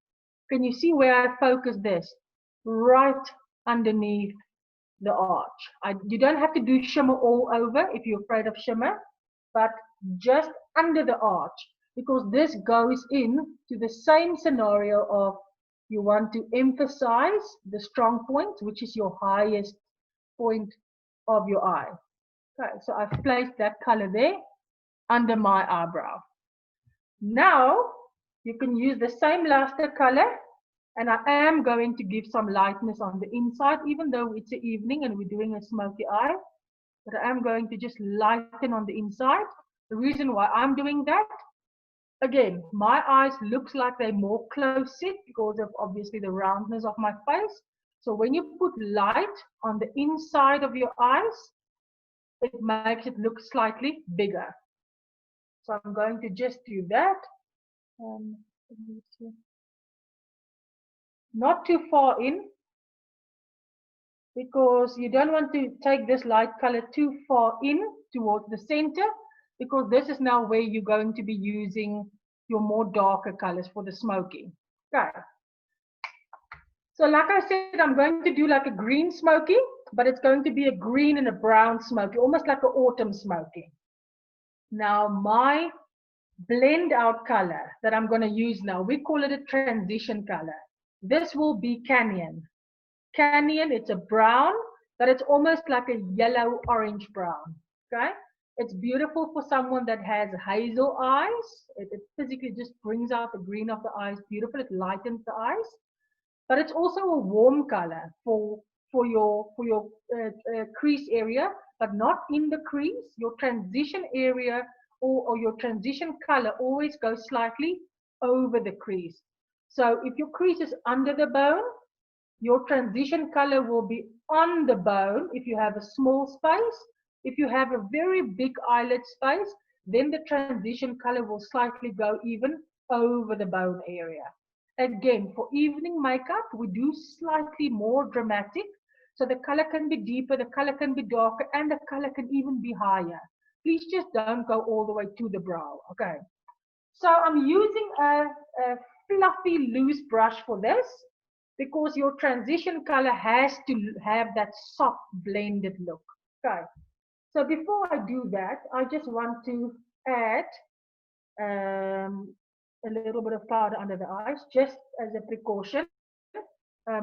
S1: Can you see where I focus this? Right underneath the arch. You don't have to do shimmer all over if you're afraid of shimmer, but just under the arch, because this goes in to the same scenario of you want to emphasize the strong point, which is your highest point of your eye. Okay, so I've placed that color there under my eyebrow. Now you can use the same luster color, and I am going to give some lightness on the inside, even though it's the evening and we're doing a smoky eye. But I am going to just lighten on the inside. The reason why I'm doing that, again, my eyes looks like they're more close set because of obviously the roundness of my face. So when you put light on the inside of your eyes, it makes it look slightly bigger. So I'm going to just do that. Not too far in, because you don't want to take this light color too far in towards the center, because this is now where you're going to be using your more darker colors for the smoky. Okay. So like I said, I'm going to do like a green smoky, but it's going to be a green and a brown smoky, almost like an autumn smoky. Now my blend out color that I'm going to use now, we call it a transition color. This will be Canyon. Canyon, it's a brown, but it's almost like a yellow orange brown. Okay, it's beautiful for someone that has hazel eyes. It physically just brings out the green of the eyes beautiful. It lightens the eyes, but it's also a warm color for your crease area, but not in the crease. Your transition area or your transition color always goes slightly over the crease. So if your crease is under the bone, your transition color will be on the bone if you have a small space. If you have a very big eyelid space, then the transition color will slightly go even over the bone area. Again, for evening makeup, we do slightly more dramatic. So the color can be deeper, the color can be darker, and the color can even be higher. Please just don't go all the way to the brow, okay? So I'm using a fluffy loose brush for this, because your transition color has to have that soft blended look. Okay, so before I do that, I just want to add a little bit of powder under the eyes, just as a precaution.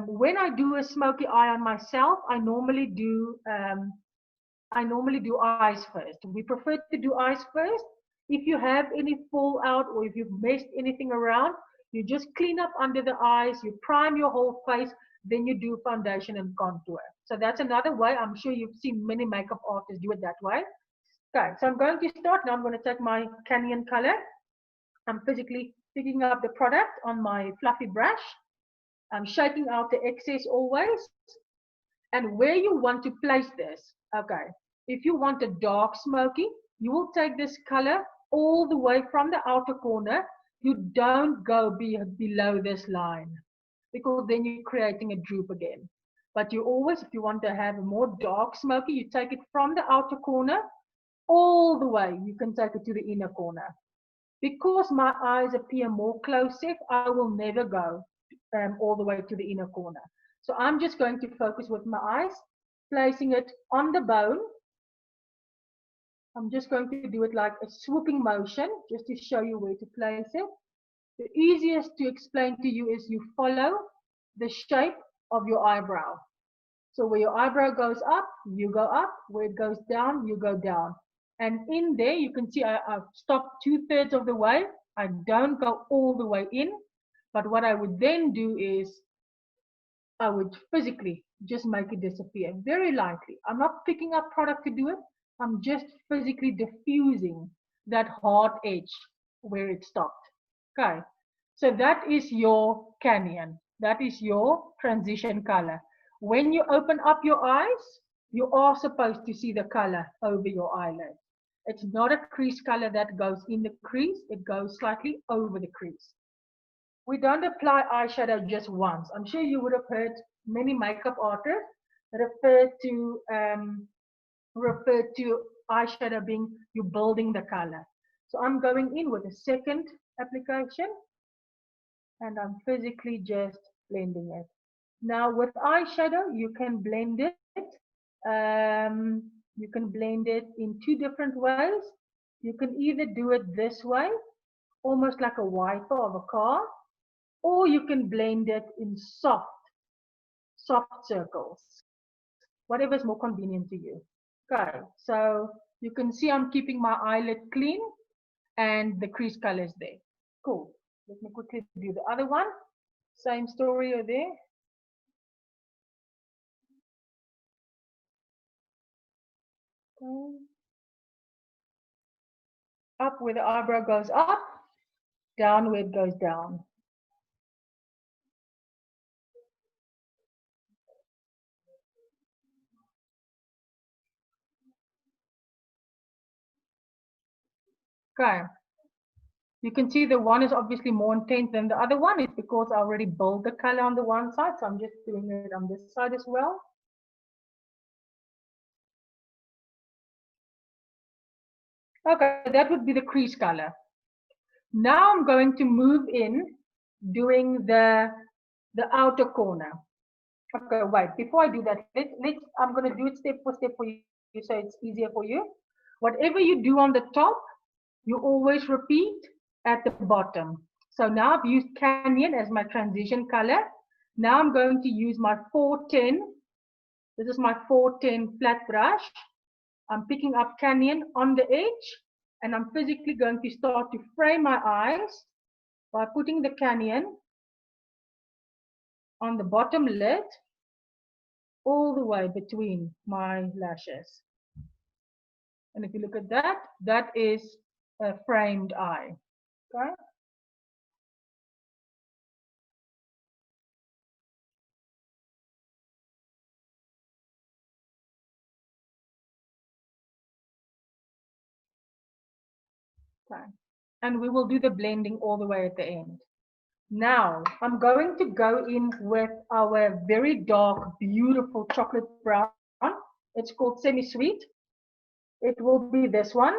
S1: When I do a smoky eye on myself, I normally do eyes first. We prefer to do eyes first. If you have any fallout or if you've messed anything around, you just clean up under the eyes, you prime your whole face, then you do foundation and contour. So that's another way. I'm sure you've seen many makeup artists do it that way. Okay, so I'm going to start now. I'm going to take my Canyon color. I'm physically picking up the product on my fluffy brush. I'm shaking out the excess always. And where you want to place this, okay, if you want a dark smoky, you will take this color all the way from the outer corner. You don't go below this line, because then you're creating a droop again. But you always, if you want to have a more dark smoky, you take it from the outer corner all the way. You can take it to the inner corner. Because my eyes appear more close-set, I will never go all the way to the inner corner. So I'm just going to focus with my eyes, placing it on the bone. I'm just going to do it like a swooping motion, just to show you where to place it. The easiest to explain to you is you follow the shape of your eyebrow. So where your eyebrow goes up, you go up. Where it goes down, you go down. And in there, you can see I've stopped 2/3 of the way. I don't go all the way in. But what I would then do is I would physically just make it disappear very lightly. I'm not picking up product to do it. I'm just physically diffusing that hard edge where it stopped. Okay, so that is your Canyon. That is your transition color. When you open up your eyes, you are supposed to see the color over your eyelid. It's not a crease color that goes in the crease. It goes slightly over the crease. We don't apply eyeshadow just once. I'm sure you would have heard many makeup artists refer to eyeshadow being you building the color. So I'm going in with a second application, and I'm physically just blending it. Now with eyeshadow, you can blend it. You can blend it in two different ways. You can either do it this way, almost like a wiper of a car, or you can blend it in soft circles, whatever is more convenient to you. Okay, so you can see I'm keeping my eyelid clean and the crease color is there. Cool. Let me quickly do the other one. Same story over there. Okay. Up where the eyebrow goes up, down where it goes down. Okay. You can see the one is obviously more intense than the other one. It's because I already built the color on the one side, so I'm just doing it on this side as well. Okay, that would be the crease color. Now I'm going to move in doing the outer corner. Okay, wait, before I do that, I'm going to do it step for step for you so it's easier for you. Whatever you do on the top, you always repeat at the bottom. So now I've used Canyon as my transition color. Now I'm going to use my 410. This is my 410 flat brush. I'm picking up Canyon on the edge, and I'm physically going to start to frame my eyes by putting the Canyon on the bottom lid all the way between my lashes. And if you look at that, that is a framed eye. Okay. Okay. And we will do the blending all the way at the end. Now, I'm going to go in with our very dark, beautiful chocolate brown. It's called semi-sweet. It will be this one.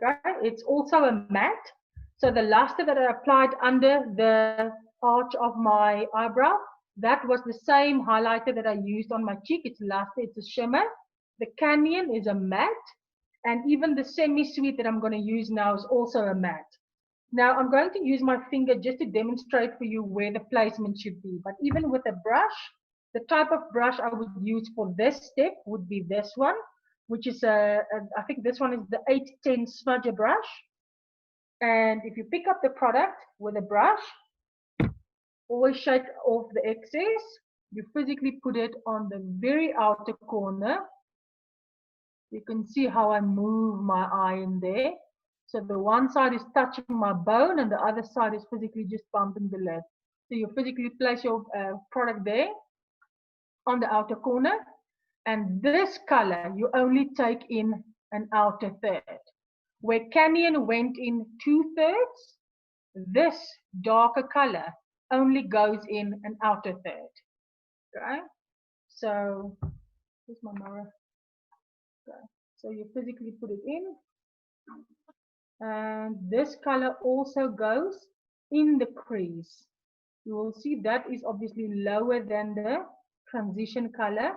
S1: Okay. It's also a matte. So the luster that I applied under the arch of my eyebrow, that was the same highlighter that I used on my cheek. It's luster, it's a shimmer. The Canyon is a matte. And even the semi-sweet that I'm going to use now is also a matte. Now I'm going to use my finger just to demonstrate for you where the placement should be. But even with a brush, the type of brush I would use for this step would be this one, which is I think this one is the 810 smudger brush. And if you pick up the product with a brush, always shake off the excess. You physically put it on the very outer corner. You can see how I move my eye in there. So the one side is touching my bone and the other side is physically just bumping the lid. So you physically place your product there on the outer corner. And this color, you only take in an outer third. Where Canyon went in 2/3, this darker color only goes in an outer third. Okay? So, here's my mirror. Okay. So you physically put it in. And this color also goes in the crease. You will see that is obviously lower than the transition color,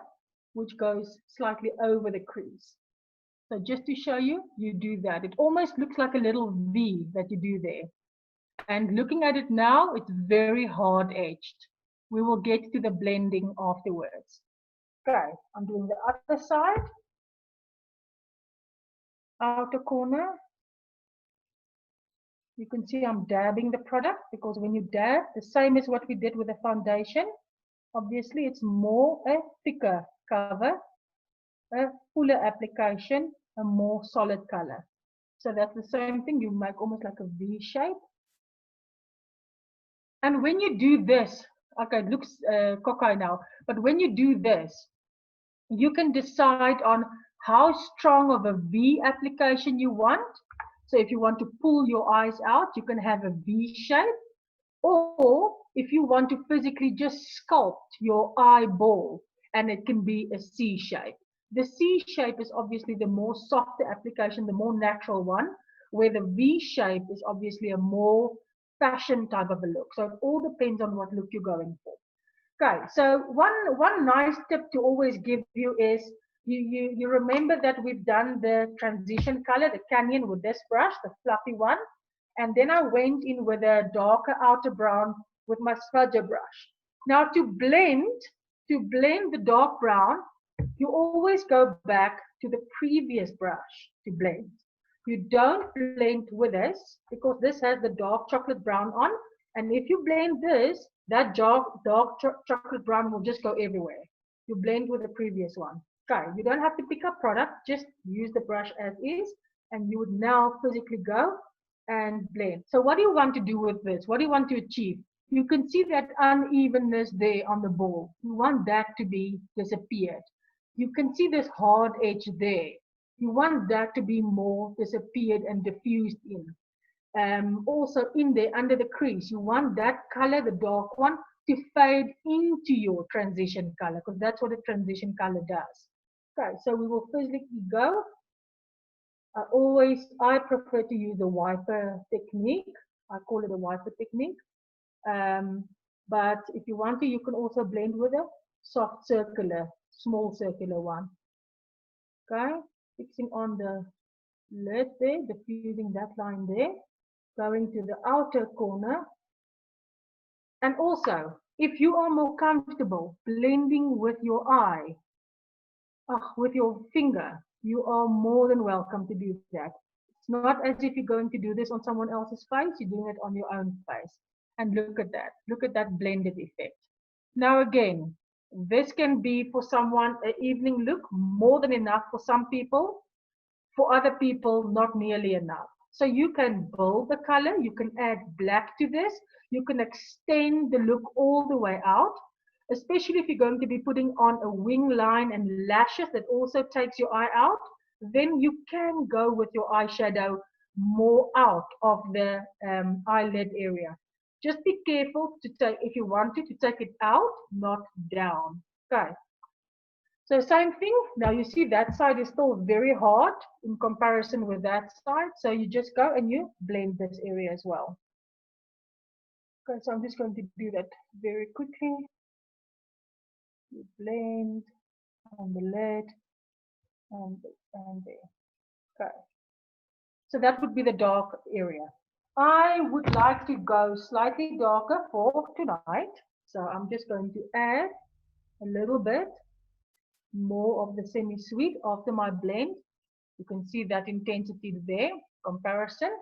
S1: which goes slightly over the crease. So just to show you, you do that. It almost looks like a little V that you do there. And looking at it now, it's very hard edged. We will get to the blending afterwards. Okay, I'm doing the other side. Outer corner. You can see I'm dabbing the product because when you dab, the same as what we did with the foundation, obviously it's more a thicker cover, a fuller application, a more solid color. So that's the same thing, you make almost like a V shape. And when you do this, okay, it looks cockeye now, but when you do this, you can decide on how strong of a V application you want. So if you want to pull your eyes out, you can have a V shape. Or if you want to physically just sculpt your eyeball, and it can be a C shape. The C shape is obviously the more softer application, the more natural one, where the V shape is obviously a more fashion type of a look. So it all depends on what look you're going for. Okay, so one nice tip to always give you is you remember that we've done the transition color, the Canyon with this brush, the fluffy one. And then I went in with a darker outer brown with my smudger brush. Now to blend the dark brown, you always go back to the previous brush to blend. You don't blend with this because this has the dark chocolate brown on. And if you blend this, that dark chocolate brown will just go everywhere. You blend with the previous one. Okay, you don't have to pick up product, just use the brush as is, and you would now physically go and blend. So what do you want to do with this? What do you want to achieve? You can see that unevenness there on the ball. You want that to be disappeared. You can see this hard edge there. You want that to be more disappeared and diffused in. Also in there under the crease, you want that color, the dark one, to fade into your transition color, because that's what a transition color does. Okay, so we will physically go. I prefer to use the wiper technique. I call it a wiper technique. But if you want to, you can also blend with a soft circular, small circular one. Okay, fixing on the lid there, diffusing that line there, going to the outer corner. And also, if you are more comfortable blending with your eye, with your finger, you are more than welcome to do that. It's not as if you're going to do this on someone else's face, you're doing it on your own face. And look at that blended effect. Now again, this can be for someone an evening look, more than enough for some people. For other people, not nearly enough. So you can build the color, you can add black to this, you can extend the look all the way out, especially if you're going to be putting on a wing line and lashes that also takes your eye out, then you can go with your eyeshadow more out of the eyelid area. Just be careful to take, if you want to take it out, not down. Okay. So same thing. Now you see that side is still very hard in comparison with that side. So you just go and you blend this area as well. Okay, so I'm just going to do that very quickly. You blend on the lid and there. Okay. So that would be the dark area. I would like to go slightly darker for tonight. So I'm just going to add a little bit more of the semi-sweet after my blend. You can see that intensity there, comparison.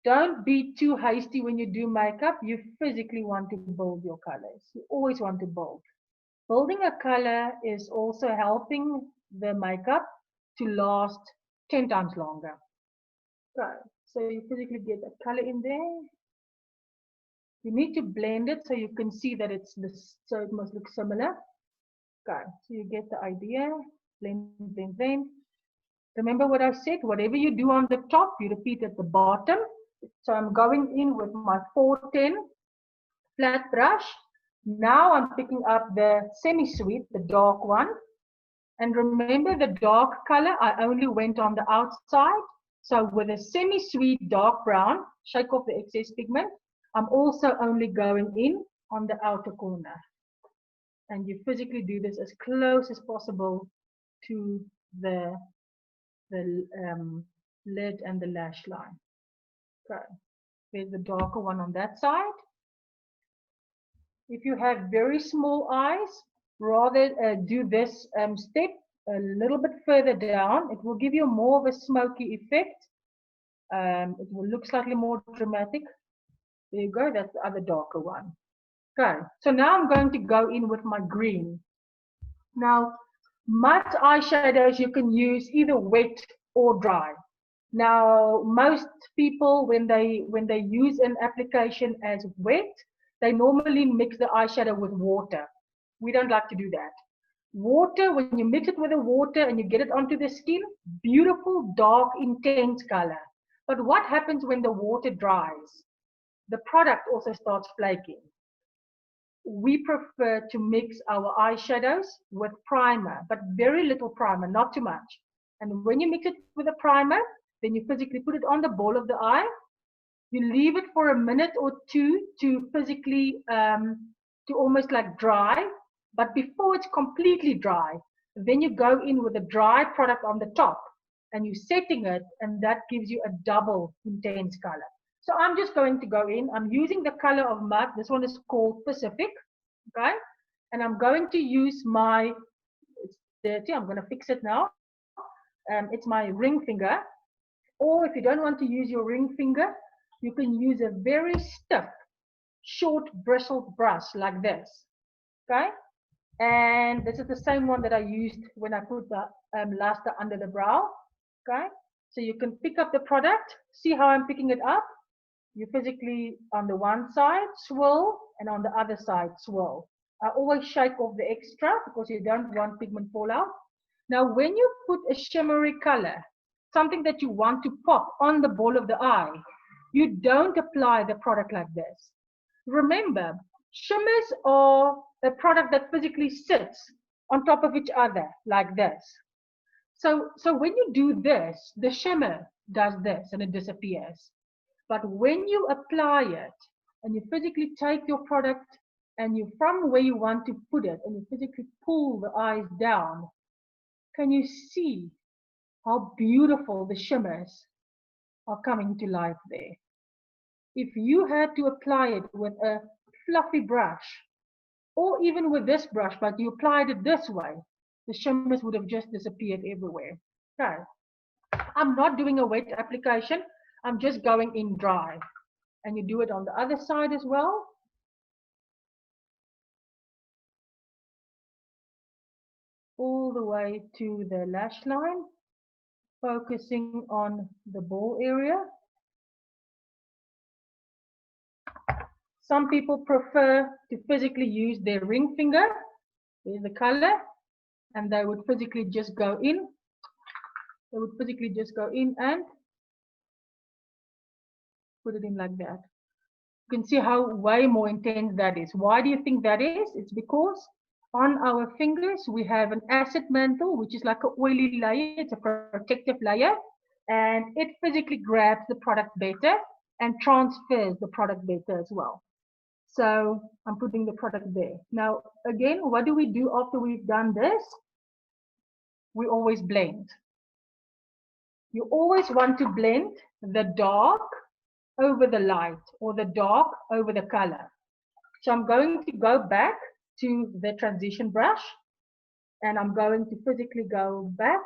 S1: Don't be too hasty when you do makeup. You physically want to build your colors. You always want to build. Building a color is also helping the makeup to last 10 times longer. Right, so you physically get that color in there. You need to blend it so you can see that it's this, so it must look similar. Okay, so you get the idea. Blend, blend, blend. Remember what I said, whatever you do on the top, you repeat at the bottom. So I'm going in with my 410 flat brush. Now I'm picking up the semi-sweet, the dark one. And remember the dark color, I only went on the outside. So with a semi-sweet dark brown, shake off the excess pigment, I'm also only going in on the outer corner. And you physically do this as close as possible to the lid and the lash line. Okay, there's the darker one on that side. If you have very small eyes, rather do this step a little bit further down. It will give you more of a smoky effect. It will look slightly more dramatic. There you go, that's the other darker one. Okay, so now I'm going to go in with my green. Now, MUDSA eyeshadows you can use either wet or dry. Now, most people, when they use an application as wet, they normally mix the eyeshadow with water. We don't like to do that. Water, when you mix it with the water and you get it onto the skin, beautiful, dark, intense color. But what happens when the water dries? The product also starts flaking. We prefer to mix our eyeshadows with primer, but very little primer, not too much. And when you mix it with a primer, then you physically put it on the ball of the eye. You leave it for a minute or two to physically, to almost like dry. But before it's completely dry, then you go in with a dry product on the top and you're setting it, and that gives you a double intense color. So I'm just going to go in. I'm using the color of mud. This one is called Pacific, okay? And I'm going to use my dirty. I'm going to fix it now. It's my ring finger. Or if you don't want to use your ring finger, you can use a very stiff, short bristled brush like this. Okay? And this is the same one that I used when I put the luster under the brow. Okay? So you can pick up the product. See how I'm picking it up? You physically, on the one side, swirl, and on the other side, swirl. I always shake off the extra because you don't want pigment fallout. Now, when you put a shimmery color, something that you want to pop on the ball of the eye, you don't apply the product like this. Remember, shimmers are a product that physically sits on top of each other like this. So when you do this, the shimmer does this and it disappears. But when you apply it and you physically take your product and you from where you want to put it and you physically pull the eyes down, can you see how beautiful the shimmers are coming to life there? If you had to apply it with a fluffy brush or even with this brush, but you applied it this way, the shimmers would have just disappeared everywhere. Okay. I'm not doing a wet application. I'm just going in dry. And you do it on the other side as well. All the way to the lash line, focusing on the ball area. Some people prefer to physically use their ring finger. There's the color. And they would physically just go in. They would physically just go in and put it in like that. You can see how way more intense that is. Why do you think that is? It's because on our fingers, we have an acid mantle, which is like an oily layer. It's a protective layer. And it physically grabs the product better and transfers the product better as well. So I'm putting the product there. Now, again, what do we do after we've done this? We always blend. You always want to blend the dark over the light or the dark over the color. So I'm going to go back to the transition brush and I'm going to physically go back.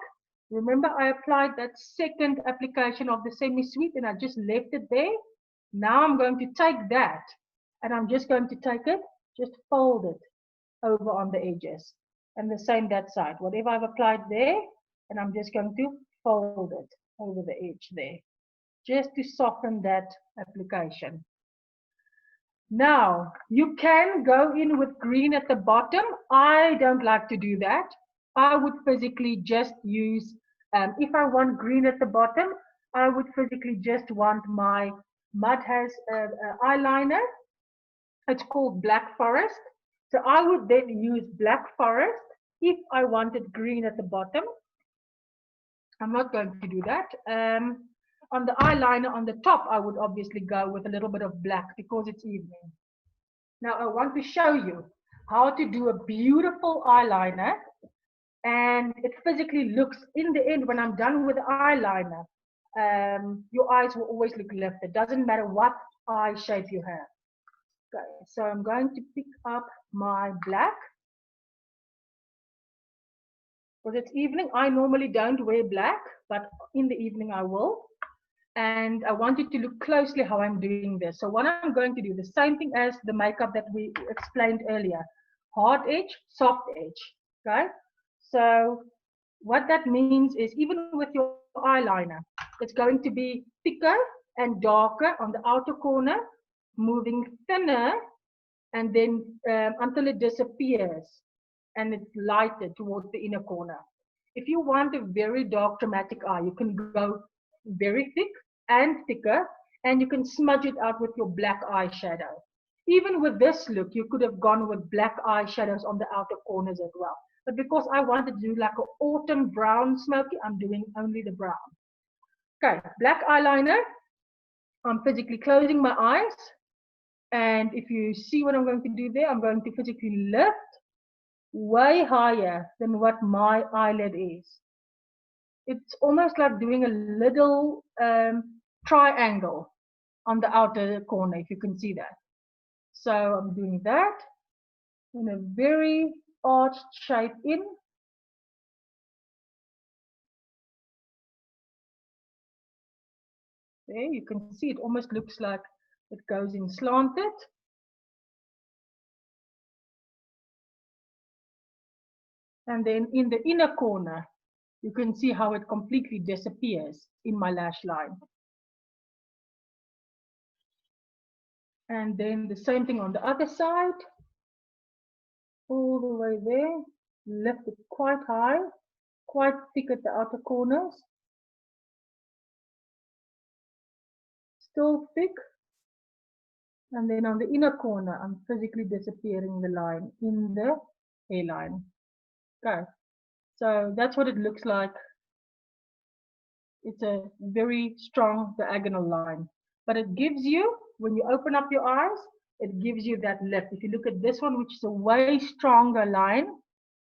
S1: Remember, I applied that second application of the semi-sweet and I just left it there. Now I'm going to take that and I'm just going to take it, just fold it over on the edges. And the same that side. Whatever I've applied there, and I'm just going to fold it over the edge there, just to soften that application. Now, you can go in with green at the bottom. I don't like to do that. I would physically just use, if I want green at the bottom, I would physically just want my MUDSA eyeliner. It's called Black Forest. So I would then use Black Forest if I wanted green at the bottom. I'm not going to do that. On the eyeliner on the top, I would obviously go with a little bit of black because it's evening. Now I want to show you how to do a beautiful eyeliner. And it physically looks, in the end, when I'm done with the eyeliner, your eyes will always look lifted. Doesn't matter what eye shape you have. Okay, so I'm going to pick up my black. Because it's evening, I normally don't wear black, but in the evening I will. And I want you to look closely how I'm doing this. So what I'm going to do, the same thing as the makeup that we explained earlier. Hard edge, soft edge, okay? So what that means is even with your eyeliner, it's going to be thicker and darker on the outer corner, moving thinner, and then until it disappears and it's lighter towards the inner corner. If you want a very dark dramatic eye, you can go very thick and thicker, and you can smudge it out with your black eyeshadow. Even with this look, you could have gone with black eyeshadows on the outer corners as well. But because I wanted to do like an autumn brown smoky, I'm doing only the brown. Okay, black eyeliner. I'm physically closing my eyes. And if you see what I'm going to do there, I'm going to physically lift way higher than what my eyelid is. It's almost like doing a little triangle on the outer corner, if you can see that. So I'm doing that in a very arched shape in. There, you can see it almost looks like it goes in slanted. And then in the inner corner, you can see how it completely disappears in my lash line. And then the same thing on the other side. All the way there. Lift it quite high, quite thick at the outer corners. Still thick. And then on the inner corner, I'm physically disappearing the line in the hairline. Okay, so that's what it looks like. It's a very strong diagonal line, but it gives you, when you open up your eyes, it gives you that lift. If you look at this one, which is a way stronger line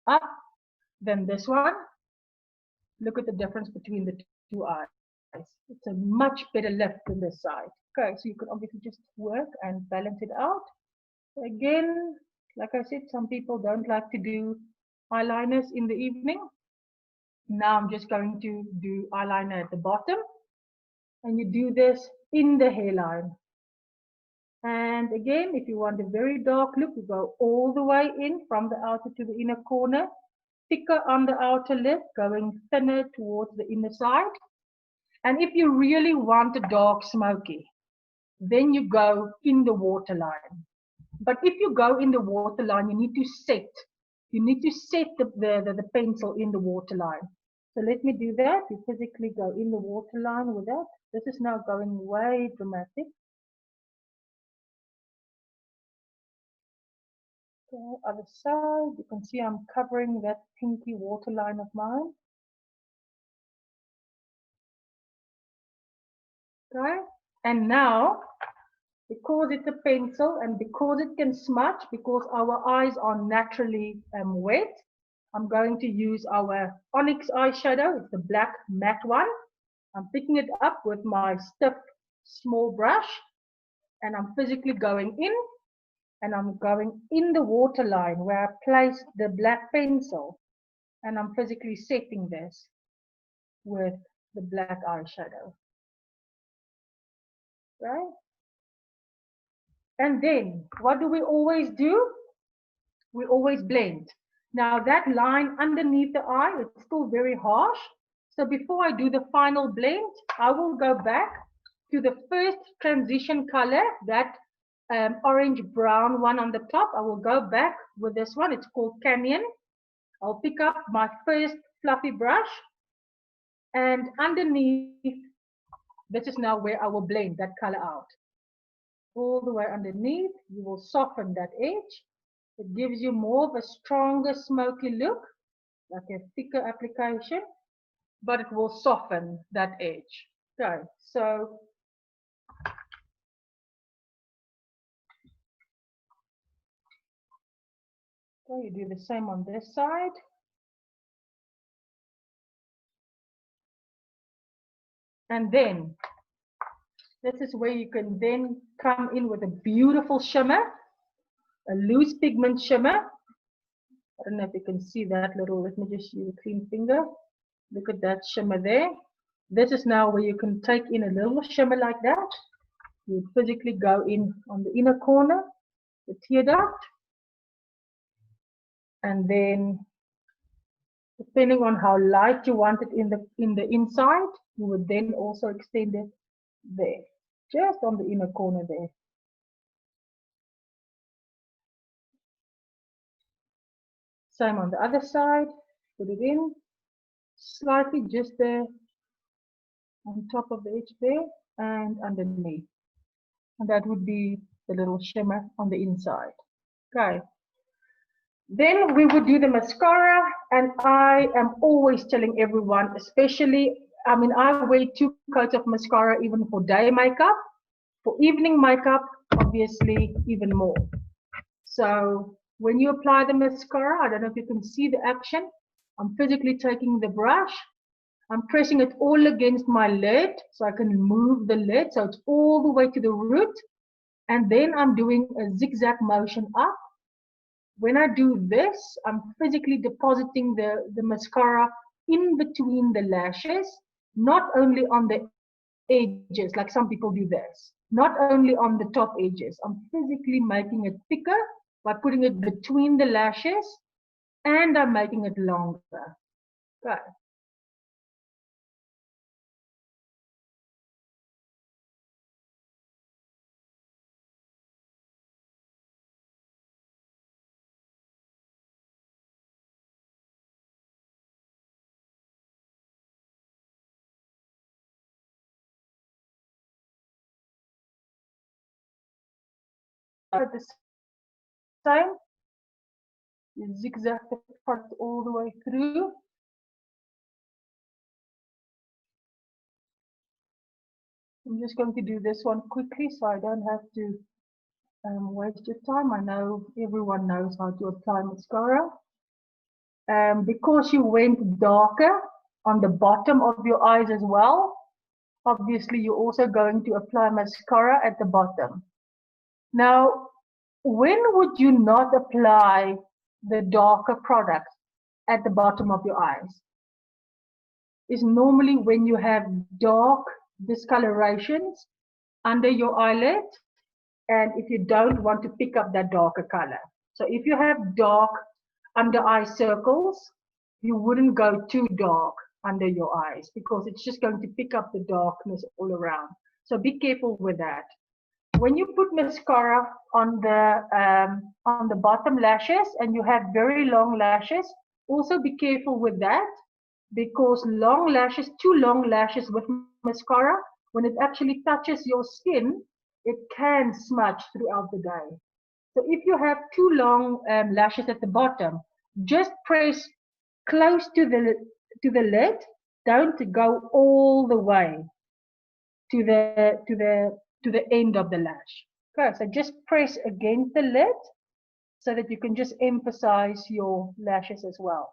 S1: up than this one, look at the difference between the two eyes. It's a much better lift than this side. Okay, so you can obviously just work and balance it out. Again, like I said, some people don't like to do eyeliners in the evening. Now I'm just going to do eyeliner at the bottom. And you do this in the hairline. And again, if you want a very dark look, you go all the way in from the outer to the inner corner. Thicker on the outer lip, going thinner towards the inner side. And if you really want a dark smoky, then you go in the waterline. But if you go in the waterline, you need to set. You need to set the pencil in the waterline. So let me do that. You physically go in the waterline with that. This is now going way dramatic. Okay, other side, you can see I'm covering that pinky waterline of mine. Okay, and now, because it's a pencil and because it can smudge, because our eyes are naturally wet, I'm going to use our Onyx eyeshadow. It's the black matte one. I'm picking it up with my stiff small brush and I'm physically going in and I'm going in the waterline where I placed the black pencil and I'm physically setting this with the black eyeshadow. Right? And then what do we always do? We always blend. Now that line underneath the eye, it's still very harsh. So before I do the final blend, I will go back to the first transition color, that orange brown one on the top. I will go back with this one. It's called Canyon. I'll pick up my first fluffy brush and underneath, this is now where I will blend that color out. All the way underneath, you will soften that edge. It gives you more of a stronger smoky look, like a thicker application, but it will soften that edge. Okay, so you do the same on this side. And then, this is where you can then come in with a beautiful shimmer, a loose pigment shimmer. I don't know if you can see that little, let me just use a clean finger. Look at that shimmer there. This is now where you can take in a little shimmer like that. You physically go in on the inner corner, the tear duct. And then, depending on how light you want it in the inside, you would then also extend it there, just on the inner corner there. Same on the other side, put it in, slightly just there, on top of the edge there, and underneath. And that would be the little shimmer on the inside. Okay. Then we would do the mascara, and I am always telling everyone, especially, I mean, I wear 2 coats of mascara even for day makeup. For evening makeup, obviously, even more. So when you apply the mascara, I don't know if you can see the action. I'm physically taking the brush. I'm pressing it all against my lid so I can move the lid so it's all the way to the root. And then I'm doing a zigzag motion up. When I do this, I'm physically depositing the mascara in between the lashes, not only on the edges, like some people do this. Not only on the top edges. I'm physically making it thicker by putting it between the lashes, and I'm making it longer. Okay. At the same, you zigzag the part all the way through. I'm just going to do this one quickly so I don't have to waste your time. I know everyone knows how to apply mascara. Because you went darker on the bottom of your eyes as well, obviously you're also going to apply mascara at the bottom. Now, when would you not apply the darker product at the bottom of your eyes? Is normally when you have dark discolorations under your eyelid, and if you don't want to pick up that darker color. So if you have dark under eye circles, you wouldn't go too dark under your eyes because it's just going to pick up the darkness all around. So be careful with that. When you put mascara on the bottom lashes and you have very long lashes, also be careful with that, because long lashes, too long lashes with mascara, when it actually touches your skin, it can smudge throughout the day. So if you have too long lashes at the bottom, just press close to the lid. Don't go all the way to the end of the lash. Okay, so just press against the lid so that you can just emphasize your lashes as well.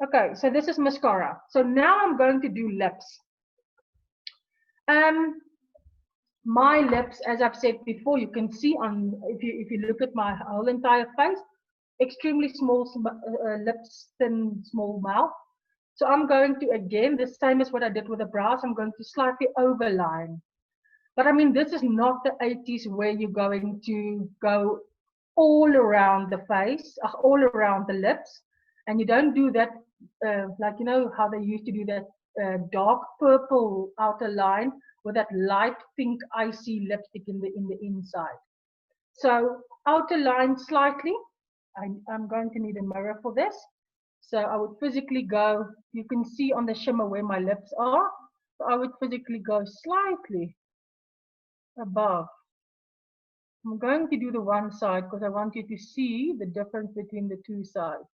S1: Okay, so this is mascara. So now I'm going to do lips. My lips, as I've said before, you can see on if you look at my whole entire face, extremely small lips, thin, small mouth. So I'm going to, again, the same as what I did with the brows, I'm going to slightly overline. But I mean, this is not the 80s where you're going to go all around the face, all around the lips. And you don't do that, like, you know, how they used to do that dark purple outer line with that light pink icy lipstick in the inside. So outer line slightly. I'm going to need a mirror for this. So I would physically go, you can see on the shimmer where my lips are. So I would physically go slightly above. I'm going to do the one side because I want you to see the difference between the two sides.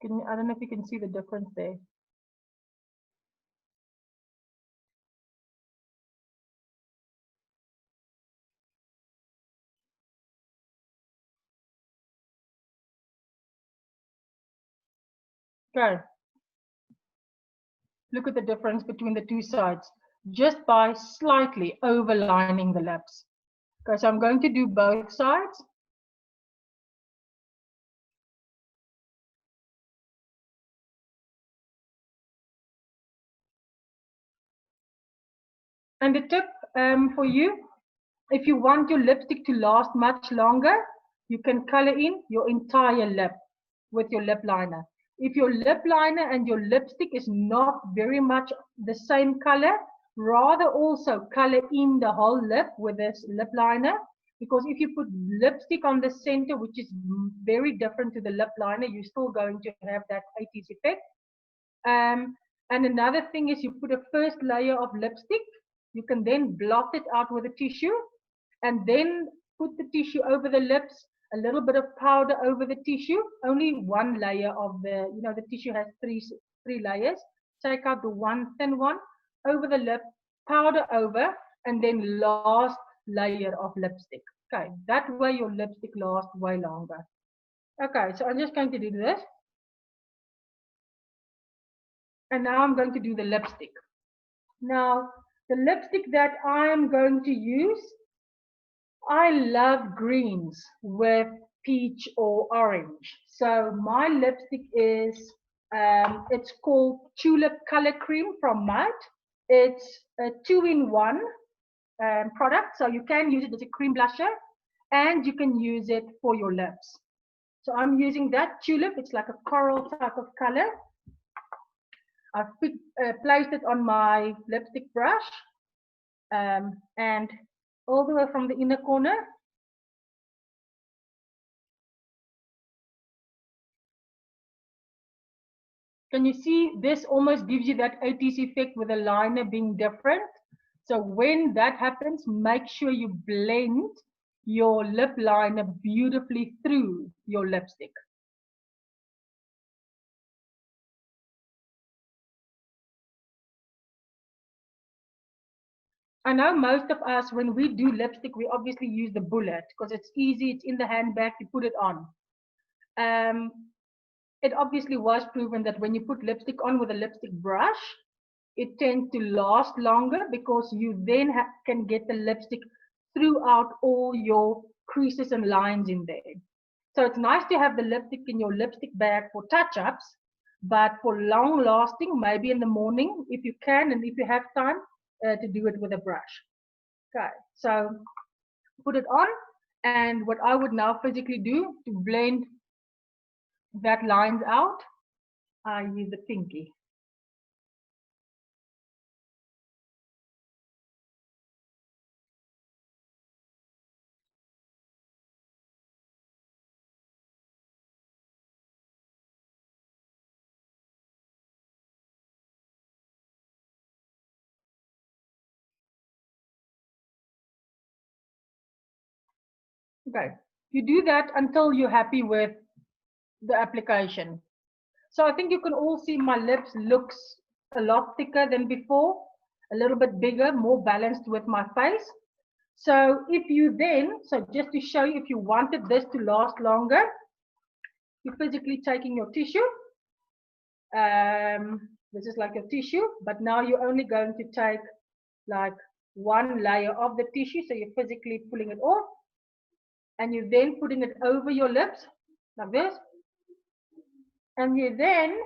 S1: I don't know if you can see the difference there. Okay. Look at the difference between the two sides just by slightly overlining the lips. Okay, so I'm going to do both sides. And the tip for you, if you want your lipstick to last much longer, you can color in your entire lip with your lip liner. If your lip liner and your lipstick is not very much the same color, rather also color in the whole lip with this lip liner, because if you put lipstick on the center, which is very different to the lip liner, you're still going to have that 80s effect. And another thing is you put a first layer of lipstick, you can then blot it out with a tissue, and then put the tissue over the lips, a little bit of powder over the tissue, only one layer of the, you know, the tissue has three layers. Take out the one thin one over the lip, powder over, and then last layer of lipstick. Okay, that way your lipstick lasts way longer. Okay, so I'm just going to do this. And now I'm going to do the lipstick. Now, the lipstick that I'm going to use, I love greens with peach or orange. So my lipstick is, it's called Tulip Color Cream from MUD. It's a 2-in-1 product, so you can use it as a cream blusher and you can use it for your lips. So I'm using that tulip. It's like a coral type of color. I've placed it on my lipstick brush, and all the way from the inner corner. Can you see this almost gives you that 80s effect with the liner being different? So when that happens, make sure you blend your lip liner beautifully through your lipstick. I know most of us, when we do lipstick, we obviously use the bullet because it's easy, it's in the handbag, you put it on. It obviously was proven that when you put lipstick on with a lipstick brush, it tends to last longer because you then can get the lipstick throughout all your creases and lines in there. So it's nice to have the lipstick in your lipstick bag for touch-ups, but for long lasting, maybe in the morning, if you can, and if you have time, to do it with a brush. Okay, so put it on, and what I would now physically do to blend that lines out, I use the pinky. Okay, you do that until you're happy with the application. So I think you can all see my lips looks a lot thicker than before, a little bit bigger, more balanced with my face. So if you then, so just to show you, if you wanted this to last longer, you're physically taking your tissue. This is like a tissue, but now you're only going to take like one layer of the tissue. So you're physically pulling it off, and you're then putting it over your lips like this. And you then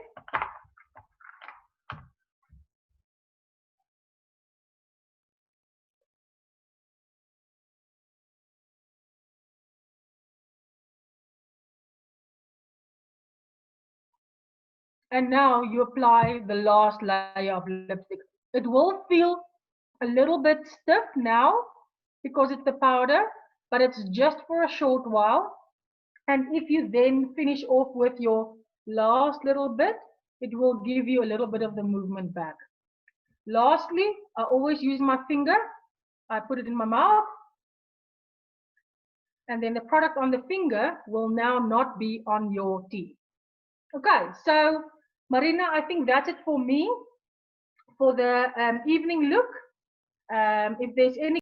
S1: and now you apply the last layer of lipstick. It will feel a little bit stiff now because it's the powder, but it's just for a short while. And if you then finish off with your last little bit, it will give you a little bit of the movement back. Lastly, I always use my finger. I put it in my mouth. And then the product on the finger will now not be on your teeth. Okay, so Marina, I think that's it for me for the evening look. If there's any